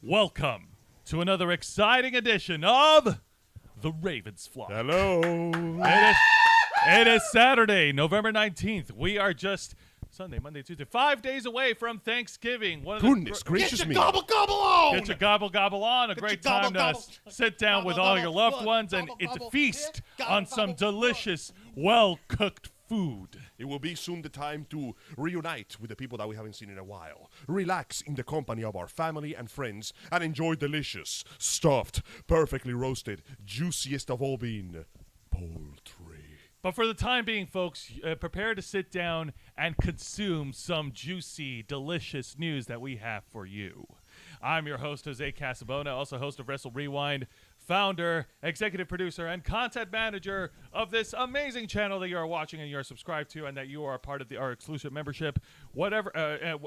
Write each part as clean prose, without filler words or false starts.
Welcome to another exciting edition of The Ravens Flock. Hello. It is Saturday, November 19th. We are just Sunday, Monday, Tuesday, 5 days away from Thanksgiving. Goodness gracious me. Get your gobble on! Get your gobble on. A great time to sit down with all your loved ones and it's a feast on some delicious, well-cooked food. It will be soon the time to reunite with the people that we haven't seen in a while. Relax in the company of our family and friends and enjoy delicious, stuffed, perfectly roasted, juiciest of all being poultry. But for the time being, folks, prepare to sit down and consume some juicy, delicious news that we have for you. I'm your host, Jose Casabona, also host of Wrestle Rewind, founder, executive producer, and content manager of this amazing channel that you are watching and you are subscribed to and that you are a part of our exclusive membership. Whatever,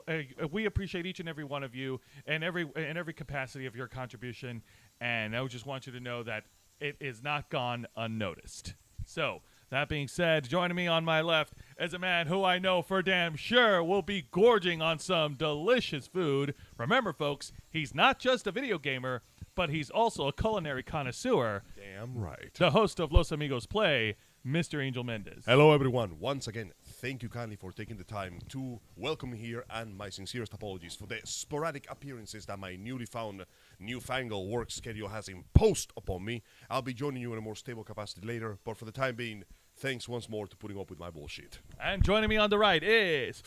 we appreciate each and every one of you and every capacity of your contribution, and I just want you to know that it is not gone unnoticed. So, that being said, joining me on my left is a man who I know for damn sure will be gorging on some delicious food. Remember, folks, he's not just a video gamer, but he's also a culinary connoisseur. Damn right. The host of Los Amigos Play, Mr. Angel Mendez. Hello, everyone. Once again, thank you kindly for taking the time to welcome me here, and my sincerest apologies for the sporadic appearances that my newly found newfangled work schedule has imposed upon me. I'll be joining you in a more stable capacity later, but for the time being, thanks once more to putting up with my bullshit. And joining me on the right is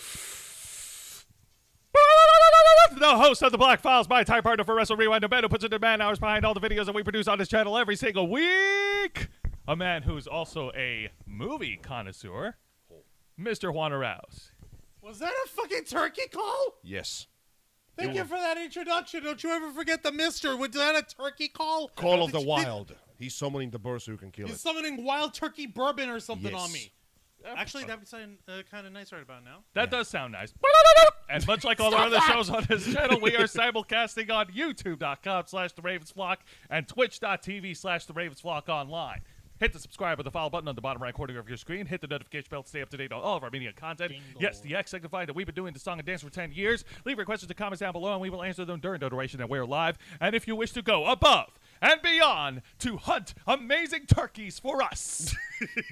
the host of the Black Files, my time partner for Wrestle Rewind, a man who puts in the man hours behind all the videos that we produce on this channel every single week. A man who's also a movie connoisseur, Mr. Juan Arauz. Was that a fucking turkey call? Yes. Thank you for that introduction. Don't you ever forget the mister. Was that a turkey call? Call of the Wild. He's summoning the bird so you can kill He's it. summoning wild turkey bourbon or something Yes. on me. Actually, that would sound kind of nice right about now. That does sound nice. And much like all our other shows on this channel, we are simulcasting on youtube.com/theravensflock and twitch.tv/theravensflock online. Hit the subscribe or the follow button on the bottom right corner of your screen. Hit the notification bell to stay up to date on all of our media content. Jingle. Yes, the X signifying that we've been doing the song and dance for 10 years. Leave your questions and comments down below, and we will answer them during the duration that we're live. And if you wish to go above and beyond to hunt amazing turkeys for us,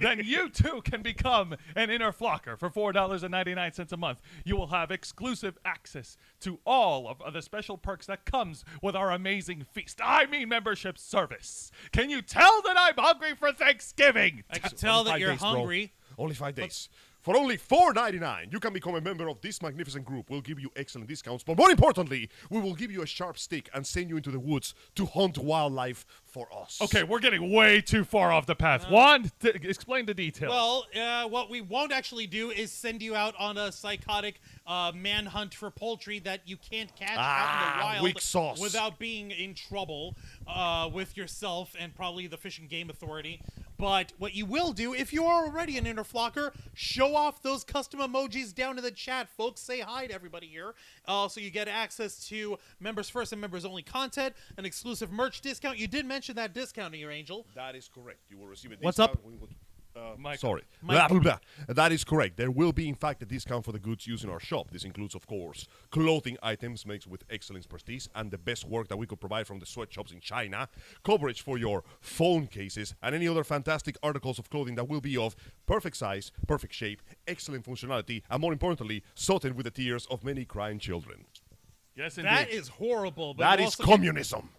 then you too can become an inner flocker for $4.99 a month. You will have exclusive access to all of the special perks that comes with our amazing feast. I mean membership service. Can you tell that I'm hungry for Thanksgiving? I can tell that you're days, bro. hungry. Only 5 days. For only $4.99, you can become a member of this magnificent group. We'll give you excellent discounts, but more importantly, we will give you a sharp stick and send you into the woods to hunt wildlife for us. Okay, we're getting way too far off the path. Juan, explain the details. Well, what we won't actually do is send you out on a psychotic manhunt for poultry that you can't catch out in the wild weak sauce. without being in trouble with yourself and probably the Fish and Game Authority. But what you will do, if you are already an inner flocker, show off those custom emojis down in the chat, folks. Say hi to everybody here. So you get access to members first and members only content, an exclusive merch discount. You did mention that discount here, Angel. That is correct. You will receive a discount. What's up? Sorry. Mike. Blah, blah, blah. That is correct. There will be, in fact, a discount for the goods used in our shop. This includes, of course, clothing items made with excellence prestige and the best work that we could provide from the sweatshops in China, coverage for your phone cases, and any other fantastic articles of clothing that will be of perfect size, perfect shape, excellent functionality, and more importantly, salted with the tears of many crying children. Yes, indeed. That is horrible. But That you is also communism.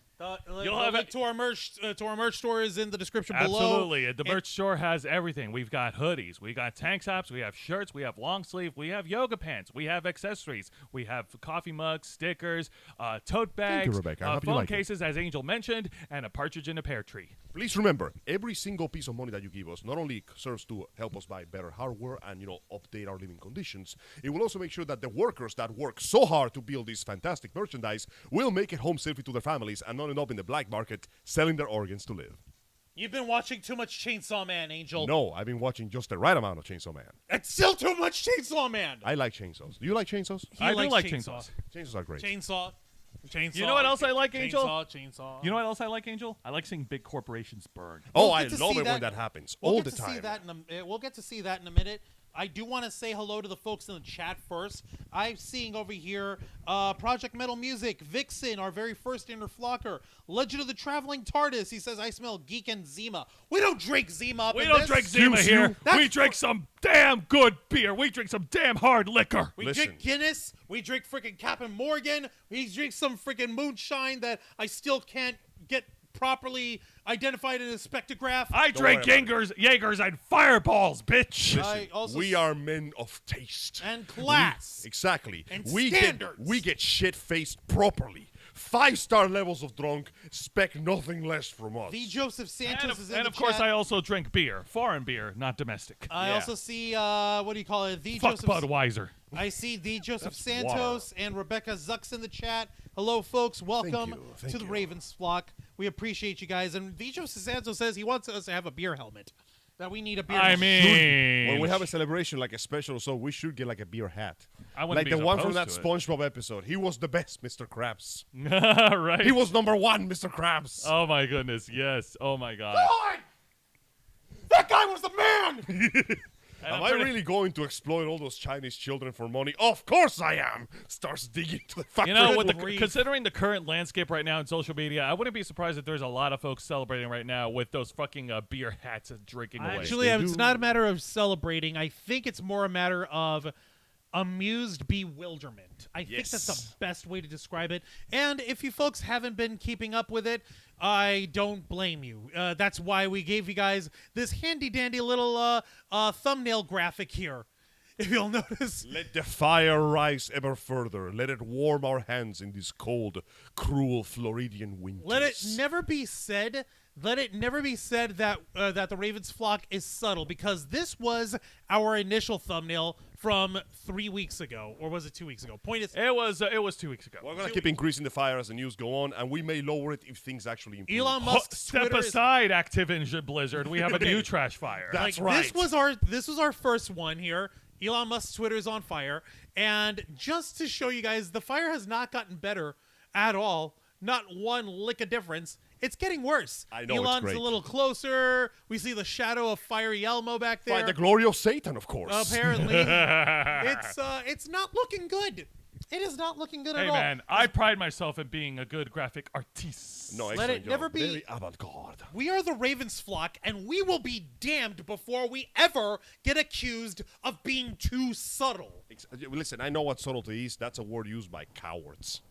You'll have link to our merch store is in the description below. Absolutely. The merch store has everything. We've got hoodies, we got tank tops, we have shirts, we have long sleeve, we have yoga pants, we have accessories, we have coffee mugs, stickers, tote bags, Rebecca. I hope you phone like it. cases, as Angel mentioned, and a partridge in a pear tree. Please remember, every single piece of money that you give us not only serves to help us buy better hardware and, update our living conditions, it will also make sure that the workers that work so hard to build this fantastic merchandise will make it home safely to their families and not end up in the black market selling their organs to live. You've been watching too much Chainsaw Man, Angel. No, I've been watching just the right amount of Chainsaw Man. It's still too much Chainsaw Man. I like chainsaws. Do you like chainsaws? I do likes like Chainsaw. chainsaws. Chainsaws are great. Chainsaw. You know what else I like, Angel? Chainsaw. You know what else I like, Angel? I like seeing big corporations burn. Oh, We'll I get to love see it when that- that happens We'll all get the to see time. that we'll get to see that in a minute. I do want to say hello to the folks in the chat first. I'm seeing over here Project Metal Music, Vixen, our very first Interflocker, Legend of the Traveling TARDIS. He says, I smell Geek and Zima. We don't drink Zima up We in don't this. drink Zima here. That's We drink some damn good beer. We drink some damn hard liquor. We Listen. drink Guinness. We drink freaking Captain Morgan. We drink some freaking moonshine that I still can't get properly identified in a spectrograph. I drink worry about Jaegers and Fireballs, bitch. I also We are men of taste. and class. Exactly. And we standards. we get shit-faced properly. 5-star levels of drunk. Expect nothing less from us. The Joseph Santos is in And the of course, chat. I also drink beer. Foreign beer, not domestic. I Yeah. also see what do you call it? The Fuck Joseph. Budweiser. I see the Joseph That's Santos and Rebecca Zucks in the chat. Hello, folks. Welcome you. Thank to the you. Ravens flock. We appreciate you guys. And the Joseph Santos says he wants us to have a beer helmet. That we need a beer I helmet. mean, When we have a celebration like a special, so we should get like a beer hat. I wouldn't Like be the one from that opposed to SpongeBob episode. He was the best, Mr. Krabs. right? He was number 1, Mr. Krabs. Oh my goodness, yes. Oh my god. That guy was the man! And Am I'm I pretty- really going to exploit all those Chinese children for money? Of course I am. Starts digging to the factory. You know, with grief. considering the current landscape right now in social media, I wouldn't be surprised if there's a lot of folks celebrating right now with those fucking beer hats and drinking away. Actually, They it's do. not a matter of celebrating. I think it's more a matter of amused bewilderment. I think that's the Yes. best way to describe it. And if you folks haven't been keeping up with it, I don't blame you. That's why we gave you guys this handy-dandy little thumbnail graphic here. If you'll notice. Let the fire rise ever further. Let it warm our hands in these cold, cruel Floridian winters. Let it never be said. Let it never be said that that the Ravens flock is subtle, because this was our initial thumbnail from 3 weeks ago, or was it 2 weeks ago? Point is, It was 2 weeks ago. We're going to keep increasing the fire as the news go on, and we may lower it if things actually improve. Elon Musk's Step Twitter is- aside, Activision Blizzard. We have a new trash fire. That's like, right. This was our first one here. Elon Musk's Twitter is on fire, and just to show you guys, the fire has not gotten better at all. Not one lick of difference. It's getting worse. I know, it's Elon's great. a little closer. We see the shadow of Fiery Elmo back there. By the glory of Satan, of course. Apparently, it's not looking good. It is not looking good Hey at all. man, I pride myself in being a good graphic artiste. No, Let excellent it never job. be- Very avant-garde. We are the Ravens flock, and we will be damned before we ever get accused of being too subtle. Listen, I know what subtlety is. That's a word used by cowards.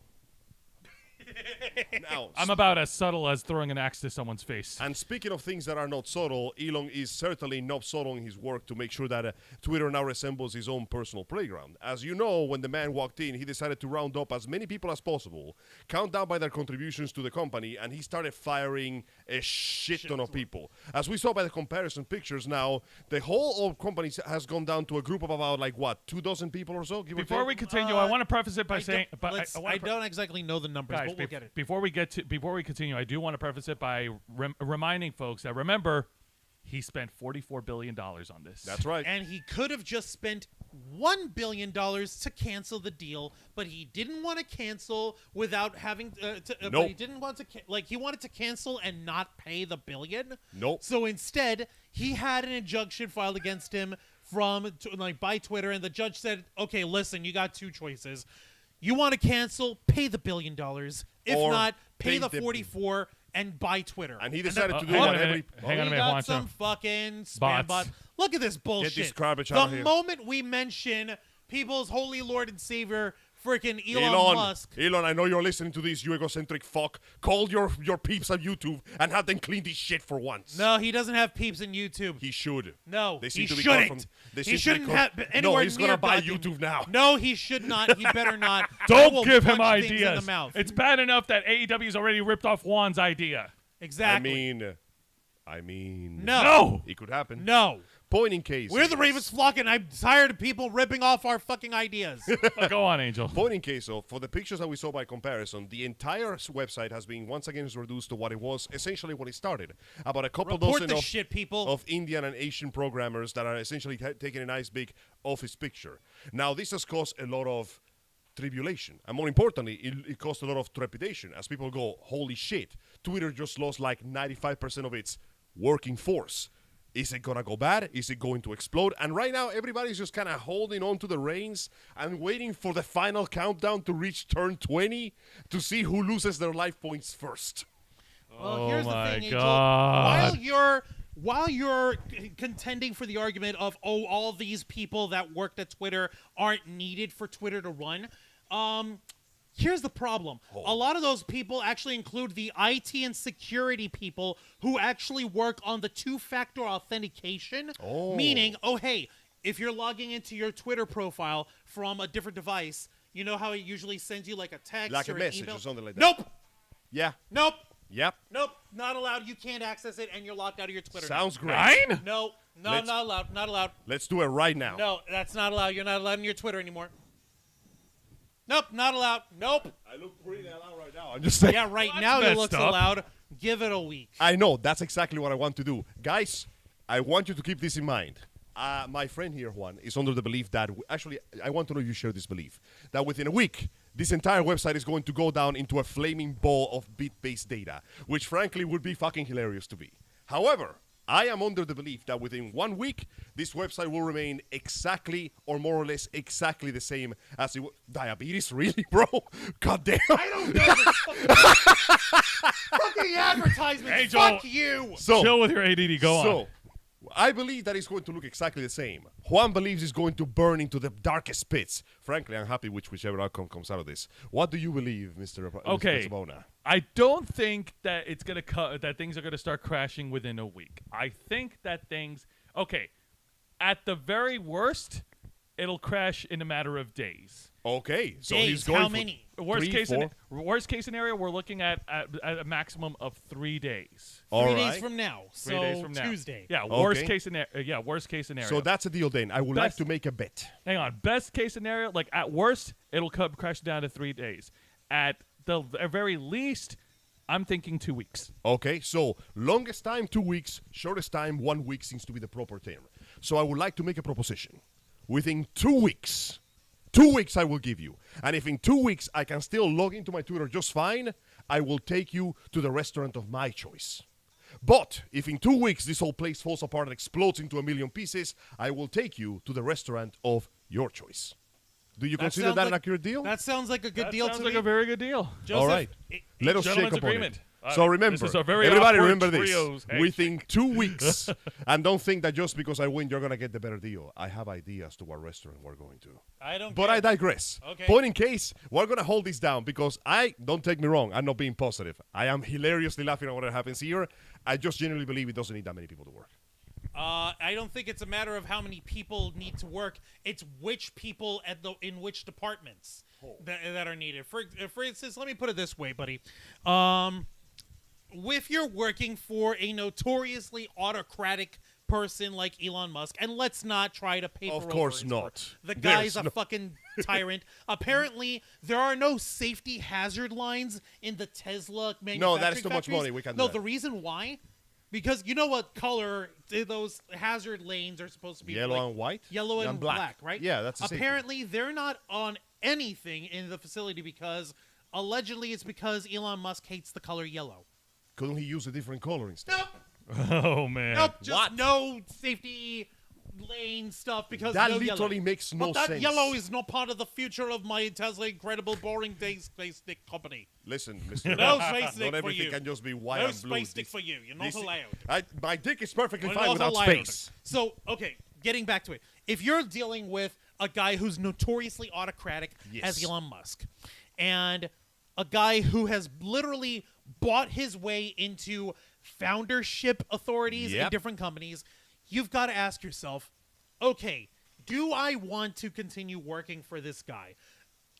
Now, I'm about as subtle as throwing an axe to someone's face. and speaking of things that are not subtle, Elon is certainly not subtle in his work to make sure that Twitter now resembles his own personal playground. As you know, when the man walked in, he decided to round up as many people as possible, count down by their contributions to the company, and he started firing a shit ton of people. As we saw by the comparison pictures now, the whole of company has gone down to a group of about, 24 people or so, give or Before take? we continue, I want to preface it by I saying, don't- but let's- wanna I don't exactly know the numbers, Guys, but we'll get it. before we continue, I do want to preface it by reminding folks that remember, he spent $44 billion on this. That's right. And he could have just spent $1 billion to cancel the deal, but he didn't want to cancel without having to. But Nope. he didn't want to. He wanted to cancel and not pay the billion. Nope. So instead, he had an injunction filed against him by Twitter, and the judge said, "Okay, listen, you got two choices. You want to cancel, pay the $1 billion. If Or not, pay pay the the- 44 and buy Twitter." And he decided to do hang what on a every... minute. Hang on a we minute, got Juancho. some fucking spam Bots. bot. Look at this bullshit. this garbage the out of here. moment we mention people's holy Lord and Savior, freaking Elon Musk. Elon, I know you're listening to this, you egocentric fuck. Call your peeps on YouTube and have them clean this shit for once. No, he doesn't have peeps in YouTube. He should. No, They seem he to be shouldn't. from- they He seem to be shouldn't com- have anywhere No, he's near gonna buy goddamn- YouTube now. No, he should not. He better not. I Don't will give him punch things in ideas. the mouth. It's bad enough that AEW's already ripped off Juan's idea. Exactly. I mean... No. It could happen. No. Point in case. We're the Ravens flock, and I'm tired of people ripping off our fucking ideas. Go on, Angel. Point in case of, for the pictures that we saw by comparison, the entire website has been once again reduced to what it was essentially when it started. About a couple Report dozen the shit, people. of Indian and Asian programmers that are essentially taking a nice big office picture. Now, this has caused a lot of tribulation. And more importantly, it caused a lot of trepidation as people go, holy shit, Twitter just lost like 95% of its working force. Is it going to go bad? Is it going to explode? And right now, everybody's just kind of holding on to the reins and waiting for the final countdown to reach turn 20 to see who loses their life points first. Well, here's the my thing, Angel. God. While you're contending for the argument of, oh, all these people that worked at Twitter aren't needed for Twitter to run, here's the problem. A lot of those people actually include the IT and security people who actually work on the two-factor authentication. Meaning, hey, if you're logging into your Twitter profile from a different device, you know how it usually sends you like a text Like or a an message email? or something like that. Nope. Yeah. Nope. Yep. Nope. Not allowed. You can't access it, and you're locked out of your Twitter. Sounds great. 9? No, Let's- not allowed. Not allowed. Let's do it right now. No, that's not allowed. You're not allowed in your Twitter anymore. Nope, not allowed. Nope. I look pretty allowed right now. I'm just saying. Yeah, right Well, now that's it looks messed up. allowed. Give it a week. I know. That's exactly what I want to do. Guys, I want you to keep this in mind. My friend here, Juan, is under the belief that... Actually, I want to know if you share this belief. That within a week, this entire website is going to go down into a flaming ball of bit-based data, which frankly would be fucking hilarious to be. However, I am under the belief that within 1 week, this website will remain exactly or more or less exactly the same as it was. Diabetes? Really, bro? God damn. I don't know this fucking advertisement. Hey, Joel. Fuck you. So, Chill with your ADD. Go on. So, I believe that it's going to look exactly the same. Juan believes it's going to burn into the darkest pits. Frankly, I'm happy with whichever outcome comes out of this. What do you believe, Mr. Okay. Mr. Sabona? I don't think that it's gonna that things are gonna start crashing within a week. I think that things, at the very worst, it'll crash in a matter of days. Okay, so Days, he's going how for many? Worst 3, 4. worst case scenario, we're looking at a maximum of 3 days. All 3 right. days from now. 3 So days from now. Tuesday. Yeah, Okay. worst case scenario. Yeah, worst case scenario. So that's a deal then. I would like Best- to make a bet. Hang on. Best case scenario, like at worst, it'll crash down to 3 days. At the very least, I'm thinking 2 weeks. Okay, so longest time, 2 weeks. Shortest time, 1 week seems to be the proper term. So I would like to make a proposition. Within 2 weeks, 2 weeks I will give you. And if in 2 weeks I can still log into my Twitter just fine, I will take you to the restaurant of my choice. But if in 2 weeks this whole place falls apart and explodes into a million pieces, I will take you to the restaurant of your choice. Do you consider sounds that an like- accurate deal? That sounds like a good That deal sounds to like me. a very good deal. Joseph, All right. Let us Gentlemen's shake upon agreement. it. Uh, So remember, this is a very everybody awkward remember this. trios. Hey. Within 2 weeks, and don't think that just because I win, you're going to get the better deal. I have ideas to what restaurant we're going to. I don't But care. I digress. Okay. Point in case, we're going to hold this down because don't take me wrong, I'm not being positive. I am hilariously laughing at what happens here. I just genuinely believe it doesn't need that many people to work. I don't think it's a matter of how many people need to work. It's which people in which departments that are needed. For instance, let me put it this way, buddy. If you're working for a notoriously autocratic person like Elon Musk, and let's not try to paper Of over course his not. work. The guy's There's a no- fucking tyrant. Apparently, there are no safety hazard lines in the Tesla manufacturing No, that is too much factories. money. We can't do No, that. the reason why? Because you know what color those hazard lanes are supposed to be? Yellow like, and white? Yellow and black, right? Yeah, that's the safety. Apparently, they're not on anything in the facility because allegedly it's because Elon Musk hates the color yellow. Couldn't he use a different color instead? Nope, Oh man. nope, just What? no safety lane stuff because That no literally yellow. makes no But that sense. yellow is not part of the future of my Tesla incredible boring day space stick company. Listen, Mr. No space stick Not for everything you. can just be white No and blue. space stick for you. You're not this- allowed. My dick is perfectly We're fine not without allowed. space. So, okay, getting back to it. If you're dealing with a guy who's notoriously autocratic as Yes. Elon Musk, and a guy who has literally bought his way into foundership authorities in Yep. different companies, you've got to ask yourself, okay, do I want to continue working for this guy?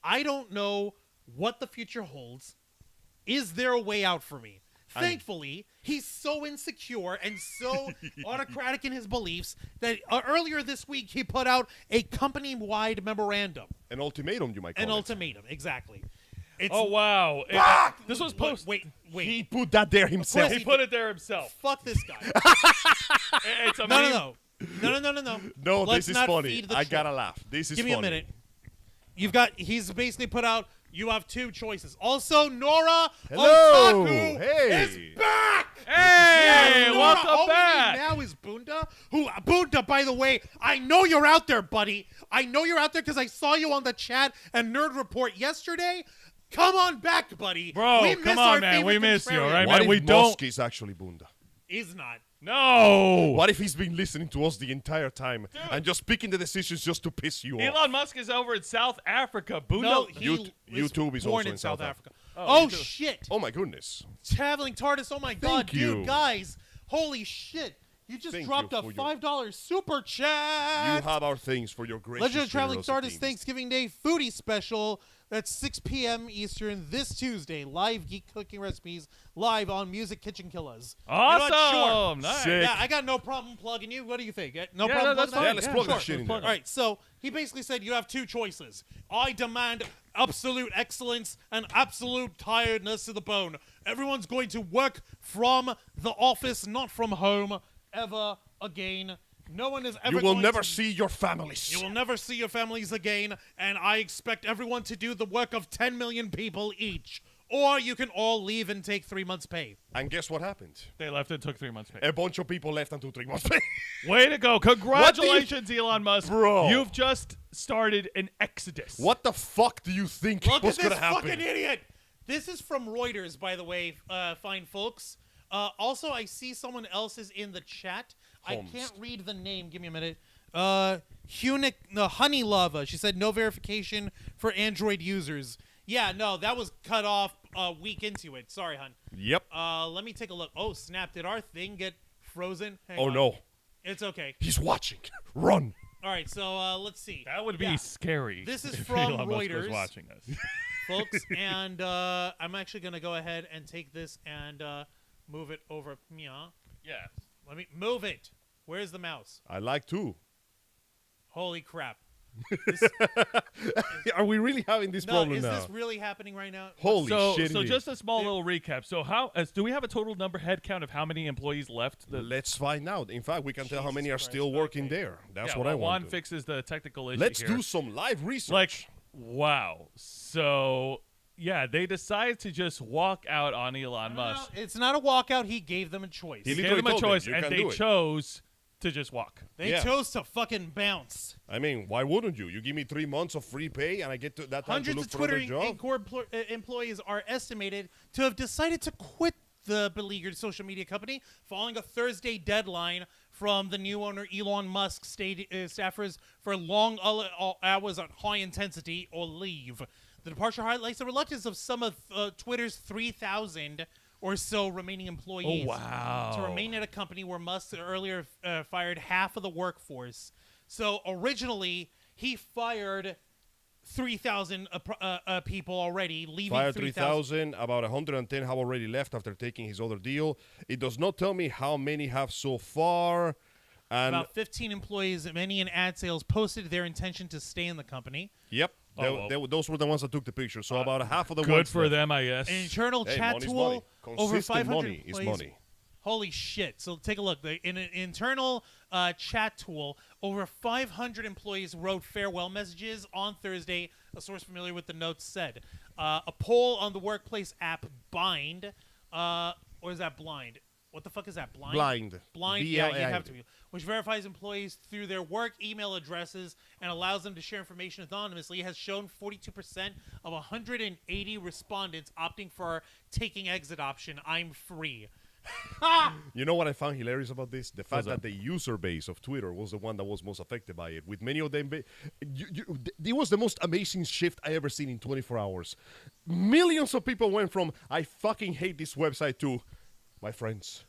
I don't know what the future holds. Is there a way out for me? Thankfully, he's so insecure and so autocratic in his beliefs that earlier this week he put out a company-wide memorandum. An ultimatum, you might call An it. ultimatum, exactly. It's, Oh wow. This was wait, post. wait. He put that there himself. course He put it there himself. Fuck this guy. It's a No, meme. no. No, Let's this is not funny. feed the I troll. gotta laugh. This is Give me funny. a minute. He's basically put out you have two choices. Also, Nora Hello. Otaku Hey. is back. Hey, Nora, welcome all we back. need now is Bunda. Bunda, by the way, I know you're out there, buddy. I know you're out there because I saw you on the chat and Nerd Report yesterday. Come on back, buddy. Bro, we come miss on, our man. We favorite miss you, contrarian. all right, What man? if We don't. Musk is actually Bunda? He's not. No. What if he's been listening to us the entire time and just picking the decisions just to piss you off? Elon Musk is over in South Africa. Bunda. No, he YouTube is born also in in South South Africa. Oh, Oh, YouTube. shit. Oh my goodness. Traveling TARDIS. Oh my god, Thank you. dude, guys. Holy shit. You just Thank dropped you a for your- $5 super chat. You have our things for your gracious Legend of Traveling generosity. TARDIS Thanksgiving Day foodie special. That's 6 p.m. Eastern this Tuesday. Live geek cooking recipes live on Music Kitchen Killers. You know what? Awesome. Sure. Nice. Sick. Yeah, I got no problem plugging you. What do you think? No Yeah, problem that's plugging fine. that? Yeah, let's plug that sure. shit in Let's there. All right, so he basically said you have two choices. I demand absolute excellence and absolute tiredness to the bone. Everyone's going to work from the office, not from home, ever again. No one is ever You will going never to... see your families. You will never see your families again, and I expect everyone to do the work of 10 million people each. Or you can all leave and take 3 months' pay. And guess what happened? They left and took 3 months pay. A bunch of people left and took 3 months pay. Way to go. Congratulations, Elon Musk. Bro. You've just started an exodus. What the fuck do you think Look was at going this to happen? fucking idiot! This is from Reuters, by the way, fine folks. Also, I see someone else is in the chat. Holmes. I can't read the name. Give me a minute. Honey Lava. She said no verification for Android users. Yeah, no, that was cut off a week into it. Sorry, hun. Yep. Let me take a look. Oh, snap. Did our thing get frozen? Hang Oh on. no. It's okay. He's watching. Run. All right, so let's see. That would be Yeah. scary. This is if from Elon Musk was Reuters. watching us. Folks, and I'm actually going to go ahead and take this and move it over. Yeah. Yeah. Let me move it. Where's the mouse? I like to. Holy crap. Are we really having this No, problem is now? this really happening right now? Holy So, shit. so it just is. a small little recap. So, do we have a total head count of how many employees left? Let's find out. In fact, we can tell how Jesus many are Christ. still working Okay. there. That's yeah, what well, I want. Juan fixes the technical issue Let's here. do some live research. Like, wow. So, yeah, they decided to just walk out on Elon No, Musk. it's not a walkout. He gave them a choice. He Gave literally them a told them, choice, "You and can they do it." chose to just walk. They Yeah. chose to fucking bounce. I mean, why wouldn't you? You give me 3 months of free pay, and I get to that time to Hundreds look of for Twitter another job. and core employees are estimated to have decided to quit the beleaguered social media company following a Thursday deadline from the new owner Elon Musk staffers for long hours on high intensity or leave. The departure highlights the reluctance of some of Twitter's 3,000 or so remaining employees Oh, wow. to remain at a company where Musk earlier fired half of the workforce. So originally, he fired 3,000 people already, leaving Fired 3,000. 3,000. About 110 have already left after taking his other deal. It does not tell me how many have so far. And About 15 employees, many in ad sales, posted their intention to stay in the company. yep, Oh, well. those were the ones that took the picture. So about half of the Good ones for left. them, I guess. An internal Hey, chat money's tool, money. over Consistent 500 money is employees. money. Holy shit. So take a look. In an internal chat tool, over 500 employees wrote farewell messages on Thursday, a source familiar with the notes said. A poll on the workplace app Bind, or is that Blind? What the fuck is that? Blind? Blind, yeah, you have to be. Which verifies employees through their work email addresses and allows them to share information anonymously, has shown 42% of 180 respondents opting for taking exit option. I'm free. You know what I found hilarious about this? The fact What's that the user base of Twitter was the one that was most affected by it. With many of them, it was the most amazing shift I ever seen in 24 hours. Millions of people went from, I fucking hate this website, to, my friends,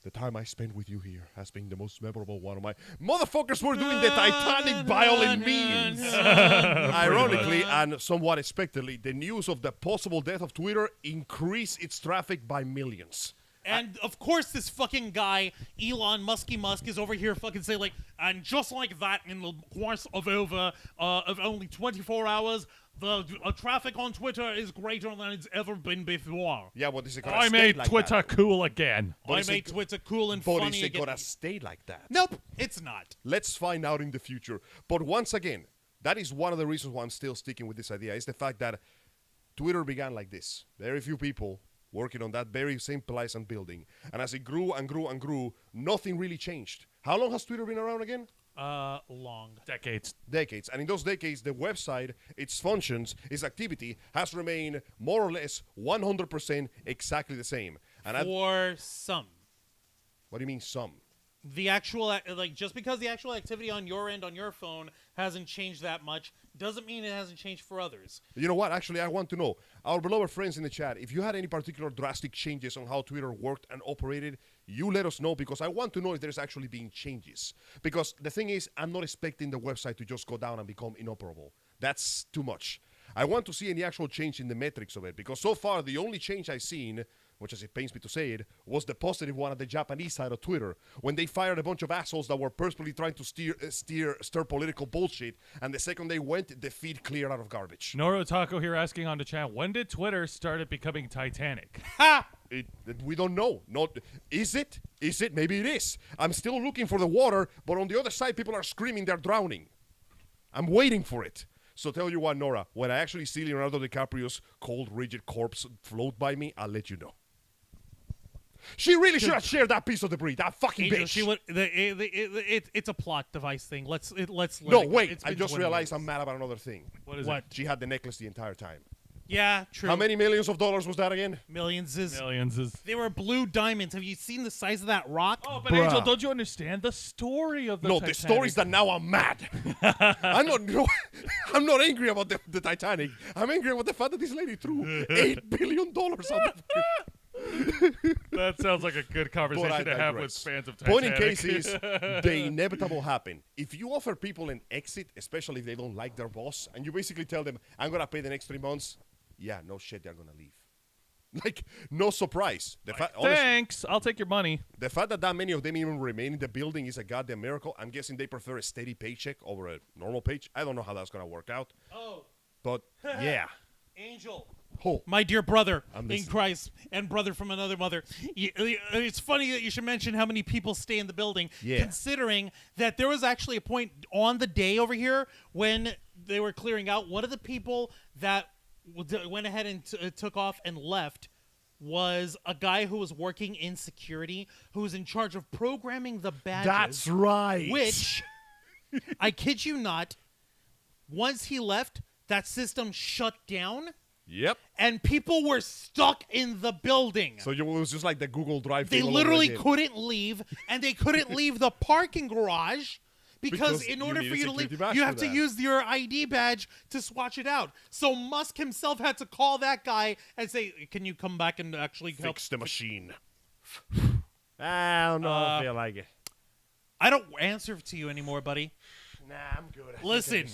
the time I spent with you here has been the most memorable one of my... Motherfuckers were doing the Titanic violin memes! Ironically, and somewhat expectedly, the news of the possible death of Twitter increased its traffic by millions. And of course, this fucking guy, Elon Musk, is over here fucking saying like, and just like that, in the course of of only 24 hours, the traffic on Twitter is greater than it's ever been before. Yeah, what is it gonna I stay made like Twitter that? cool again. But I is made it- Twitter cool and But funny is it again. gonna stay like that? Nope, it's not. Let's find out in the future. But once again, that is one of the reasons why I'm still sticking with this idea, is the fact that Twitter began like this. Very few people working on that very same pleasant building. And as it grew and grew and grew, nothing really changed. How long has Twitter been around again? Long. Decades. Decades. And in those decades, the website, its functions, its activity has remained more or less 100% exactly the same. And For some. what do you mean some? The actual, just because the actual activity on your end, on your phone, hasn't changed that much, doesn't mean it hasn't changed for others. You know what? Actually, I want to know, our beloved friends in the chat, if you had any particular drastic changes on how Twitter worked and operated, you let us know, because I want to know if there's actually been changes. Because the thing is, I'm not expecting the website to just go down and become inoperable. That's too much. I want to see any actual change in the metrics of it, because so far the only change I've seen, which as it pains me to say it, was the positive one at the Japanese side of Twitter, when they fired a bunch of assholes that were purposely trying to stir political bullshit, and the second they went, the feed cleared out of garbage. Noro Taco here asking on the chat, when did Twitter started becoming Titanic? Ha! We don't know. Is it? Is it? Maybe it is. I'm still looking for the water, but on the other side, people are screaming they're drowning. I'm waiting for it. So tell you what, Nora, when I actually see Leonardo DiCaprio's cold, rigid corpse float by me, I'll let you know. She really should have shared that piece of debris. That fucking Angel, bitch. she would. It's a plot device thing. Let's. No, let it- wait. it's I been just 20 realized years. I'm mad about another thing. What is What? She had the necklace the entire time. Yeah, true. How many millions of dollars was that again? Millions is. Millions is. They were blue diamonds. Have you seen the size of that rock? Oh, but Bruh. Angel, don't you understand the story of the No, Titanic? the story's that now I'm mad. I'm not. No, I'm not angry about the Titanic. I'm angry about the fact that this lady threw $8 billion on the. That sounds like a good But I conversation to have with digress. fans of Point Titanic. in case is, the inevitable happen. If you offer people an exit, especially if they don't like their boss, and you basically tell them, I'm going to pay the next 3 months, yeah, no shit, they're going to leave. Like, no surprise. Honestly, Thanks. I'll take your money. the fact that many of them even remain in the building is a goddamn miracle. I'm guessing they prefer a steady paycheck over a normal paycheck. I don't know how that's going to work out. Oh, But, yeah. Angel. Oh. My dear brother I'm in listening. Christ and brother from another mother. It's funny that you should mention how many people stay in the building, Yeah. considering that there was actually a point on the day over here when they were clearing out. One of the people that went ahead and took off and left was a guy who was working in security, who was in charge of programming the badges. That's right. Which, I kid you not, once he left, that system shut down. Yep. And people were stuck in the building. So it was just like the Google Drive They thing all over literally again. couldn't leave, and they couldn't leave the parking garage because Because in you order need for a you to security leave, badge you for have to that. use your ID badge to swatch it out. So Musk himself had to call that guy and say, "Can you come back and actually help?" Fix the machine. I don't know if I feel like it. I don't answer to you anymore, buddy. Nah, I'm good. I think Listen.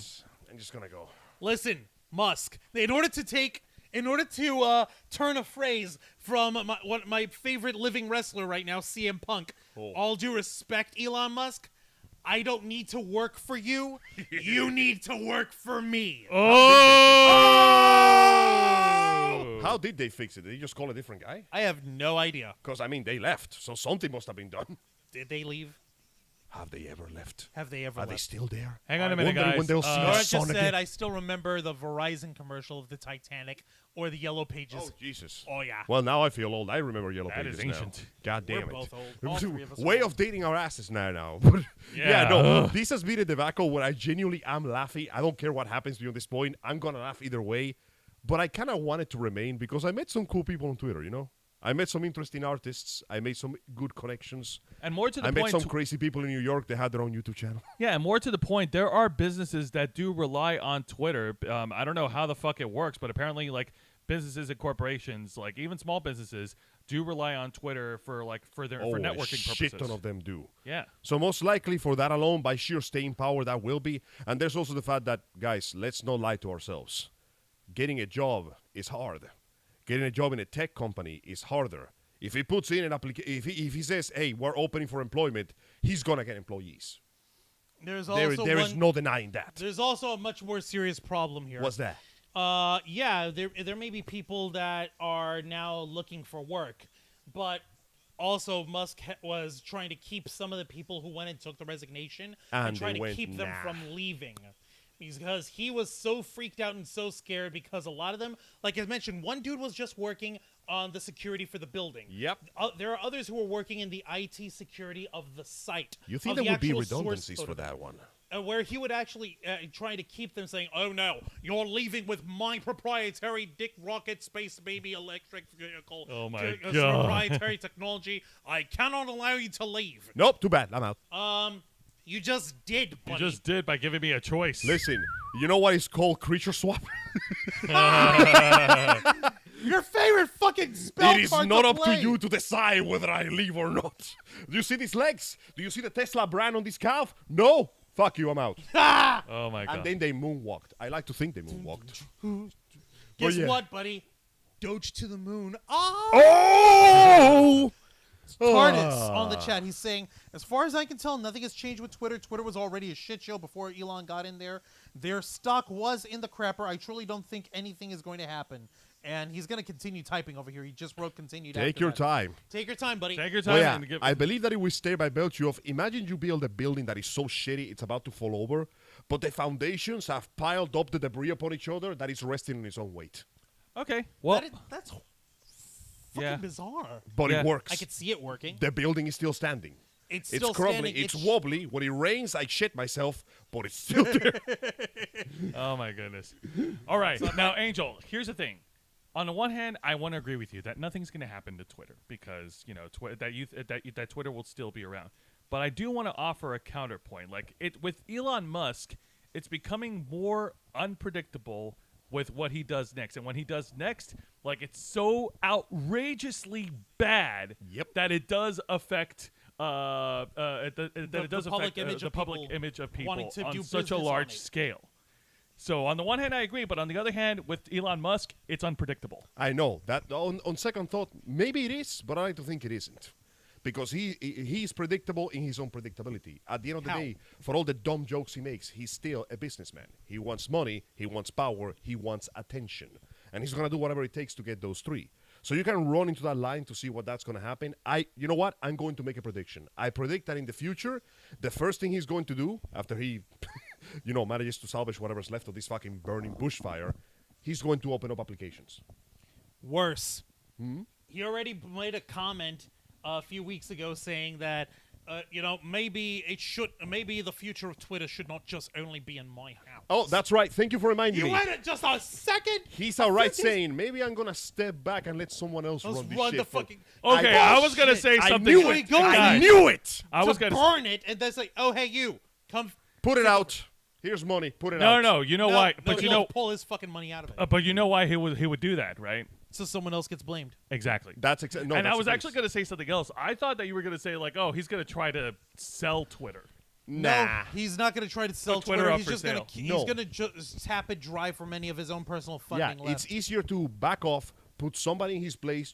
I'm just gonna go. Listen, Musk. In order to turn a phrase from my favorite living wrestler right now, CM Punk. Oh. All due respect, Elon Musk. I don't need to work for you. You need to work for me. Oh! How did they fix it? Did they just call a different guy? I have no idea. Because, I mean, they left, so something must have been done. Did they leave? Have they ever left? Have they ever Are left? they still there? Hang on a I minute, wonder guys. when they'll see Nora the just sun said, again. I still remember the Verizon commercial of the Titanic or the Yellow Pages. Oh, Jesus. Oh, yeah. Well, now I feel old. I remember Yellow That Pages is ancient. now. God damn We're it. both old. All three of us are Way old. of dating our asses now. But Yeah. no. This has been a debacle where I genuinely am laughing. I don't care what happens beyond this point. I'm going to laugh either way. But I kind of want it to remain because I met some cool people on Twitter, you know? I met some interesting artists. I made some good connections. And more to the I met point, some crazy people in New York that had their own YouTube channel. yeah, and more to the point, there are businesses that do rely on Twitter. I don't know how the fuck it works, but apparently, like, businesses and corporations, like even small businesses, do rely on Twitter for for a networking shit purposes. ton of them do. Yeah. So most likely for that alone, by sheer staying power, that will be. And there's also the fact that, guys, let's not lie to ourselves. Getting a job is hard. Getting a job in a tech company is harder. If he puts in an application, if he says, "Hey, we're opening for employment," he's gonna get employees. There's There also is no denying that. There's also a much more serious problem here. What's that? Yeah, there may be people that are now looking for work, but also Musk was trying to keep some of the people who went and took the resignation And trying they to went, keep them "Nah." from leaving. because he was so freaked out and so scared because a lot of them, like I mentioned, one dude was just working on the security for the building. Yep. There are others who are working in the IT security of the site. You think of there the would be actual source redundancies code for of it. that one? Where he would actually try to keep them saying, "Oh no, you're leaving with my proprietary Dick Rocket Space Baby electric vehicle. Oh my God. Proprietary technology. I cannot allow you to leave." Nope, too bad. I'm out. You just did, You buddy. just did by giving me a choice. Listen, you know what is called creature swap? Your favorite fucking spell It is card not up play. to you to decide whether I leave or not. Do you see these legs? Do you see the Tesla brand on this calf? No. Fuck you, I'm out. Oh my God. And then they moonwalked. I like to think they moonwalked. Guess yeah. what, buddy? Doge to the moon. Oh! TARDIS on the chat. He's saying, as far as I can tell, nothing has changed with Twitter. Twitter was already a shit show before Elon got in there. Their stock was in the crapper. I truly don't think anything is going to happen. And he's going to continue typing over here. He just wrote continued. Take after your that. time. Take your time, buddy. Take your time. Oh, yeah. and give I believe that it will stay by virtue of, imagine you build a building that is so shitty it's about to fall over, but the foundations have piled up the debris upon each other that is resting on its own weight. Okay. Well, That's fucking Yeah. bizarre. But Yeah. it works. I could see it working. The building is still standing. It's It's still crumbling. standing. It's wobbly. When it rains, I shit myself, but it's still there. oh my goodness. All right. Now, Angel, here's the thing. On the one hand, I want to agree with you that nothing's going to happen to Twitter because, you know, that Twitter will still be around. But I do want to offer a counterpoint. Like with Elon Musk, it's becoming more unpredictable with what he does next. And when he does next, like it's so outrageously bad Yep. that it does affect the public image the of public people image of people wanting to on do such a business on large it. scale. So on the one hand, I agree, but on the other hand, with Elon Musk, it's unpredictable. I know that on second thought, maybe it is, but I like to think it isn't. Because he's predictable in his own predictability. At the end of the How? day, for all the dumb jokes he makes, he's still a businessman. He wants money, he wants power, he wants attention. And he's going to do whatever it takes to get those three. So you can run into that line to see what that's going to happen. You know what? I'm going to make a prediction. I predict that in the future, the first thing he's going to do after he, manages to salvage whatever's left of this fucking burning bushfire, he's going to open up applications. Worse. He already made a comment a few weeks ago saying that, maybe the future of Twitter should not just only be in my house. Oh, that's right. Thank you for reminding You me. waited just a second. He's all right saying, maybe I'm going to step back and let someone else Let's run this run shit. the for- fucking. Okay, I was gonna Bullshit. say I something. knew with- it. Guys, I knew it. I was to gonna. burn it, and then say, "Oh, hey, you, come." Put it out. Here's money. Put it No, out. no, you know No, why? no, But you he'll know, pull his fucking money out of it, but you know why he would do that, right? so someone else gets blamed. Exactly. That's exactly. No, and I that's was the actually case. going to say something else. I thought that you were going to say like, oh, he's going to try to sell Twitter. Nah. No, he's not going to try to sell Put Twitter Twitter. up He's for just going sale. to No. he's going to just tap it dry from any of his own personal Yeah, funding left. it's easier to back off, put somebody in his place,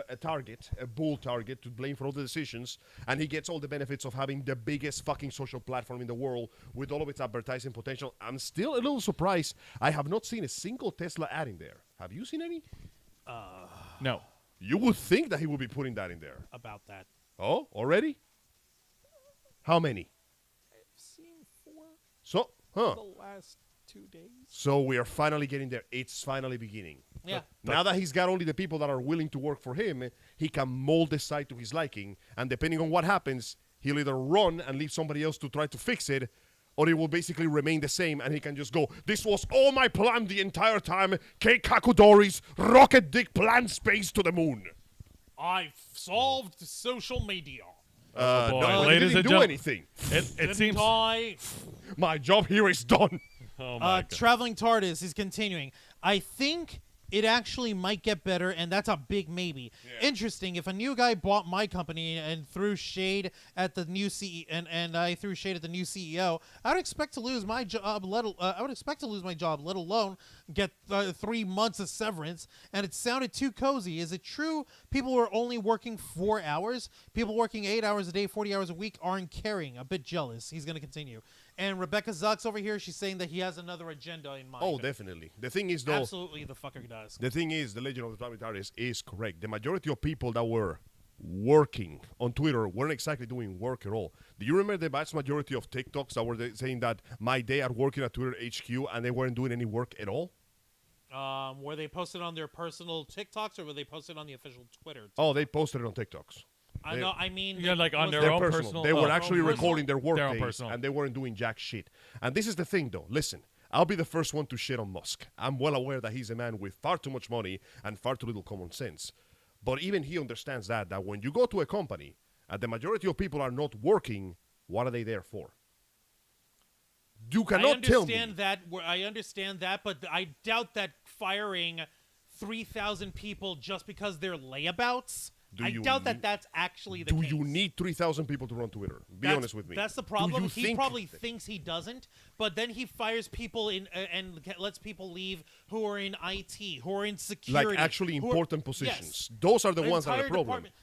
a target, a bull target to blame for all the decisions, and he gets all the benefits of having the biggest fucking social platform in the world with all of its advertising potential. I'm still a little surprised. I have not seen a single Tesla ad in there. Have you seen any? No. You would think that he would be putting that in there. about that. Oh, already? How many? I've seen 4 So, huh? the last 2 days. So we are finally getting there. It's finally beginning. Yeah. Now that he's got only the people that are willing to work for him, he can mold the site to his liking. And depending on what happens, he'll either run and leave somebody else to try to fix it, or it will basically remain the same. And he can just go, this was all my plan the entire time. Kei Kakudori's rocket dick planned space to the moon. I've solved social media. Oh, boy. No, he Ladies didn't and do gentlemen, anything. it Didn't seems. I? My job here is done. Oh my God. Traveling TARDIS is continuing. I think it actually might get better, and that's a big maybe. Interesting. If a new guy bought my company and threw shade at the new CEO, and I threw shade at the new CEO, I would expect to lose my job. I would expect to lose my job, let alone get 3 months of severance. And it sounded too cozy. Is it true? People who are only working 4 hours, people working 8 hours a day, 40 hours a week, aren't caring. A bit jealous. He's going to continue. And Rebecca Zuck's over here. She's saying that he has another agenda in mind. Oh, definitely. The thing is, though, Absolutely, the fucker does. the thing is, the Legend of the Planet TARDIS is correct. The majority of people that were working on Twitter weren't exactly doing work at all. Do you remember the vast majority of TikToks that were saying that my day at working at Twitter HQ and they weren't doing any work at all? Were they posted on their personal TikToks or were they posted on the official Twitter? Oh, they posted it on TikToks. I know. I mean, Yeah, like on was their They're own personal. They were actually personal. recording their work Their own days, personal. and they weren't doing jack shit. And this is the thing, though. Listen, I'll be the first one to shit on Musk. I'm well aware that he's a man with far too much money and far too little common sense. But even he understands that when you go to a company and the majority of people are not working, what are they there for? You cannot tell me. I understand that, but I doubt that firing 3,000 people just because they're layabouts. I doubt that that's actually the case. Do you need 3,000 people to run Twitter? Be honest with me. That's the Do problem. you He think probably thinks he doesn't, but then he fires people in and lets people leave who are in IT, who are in security, like actually who are- important positions. Yes. Those are the An ones that are the entire problem. department-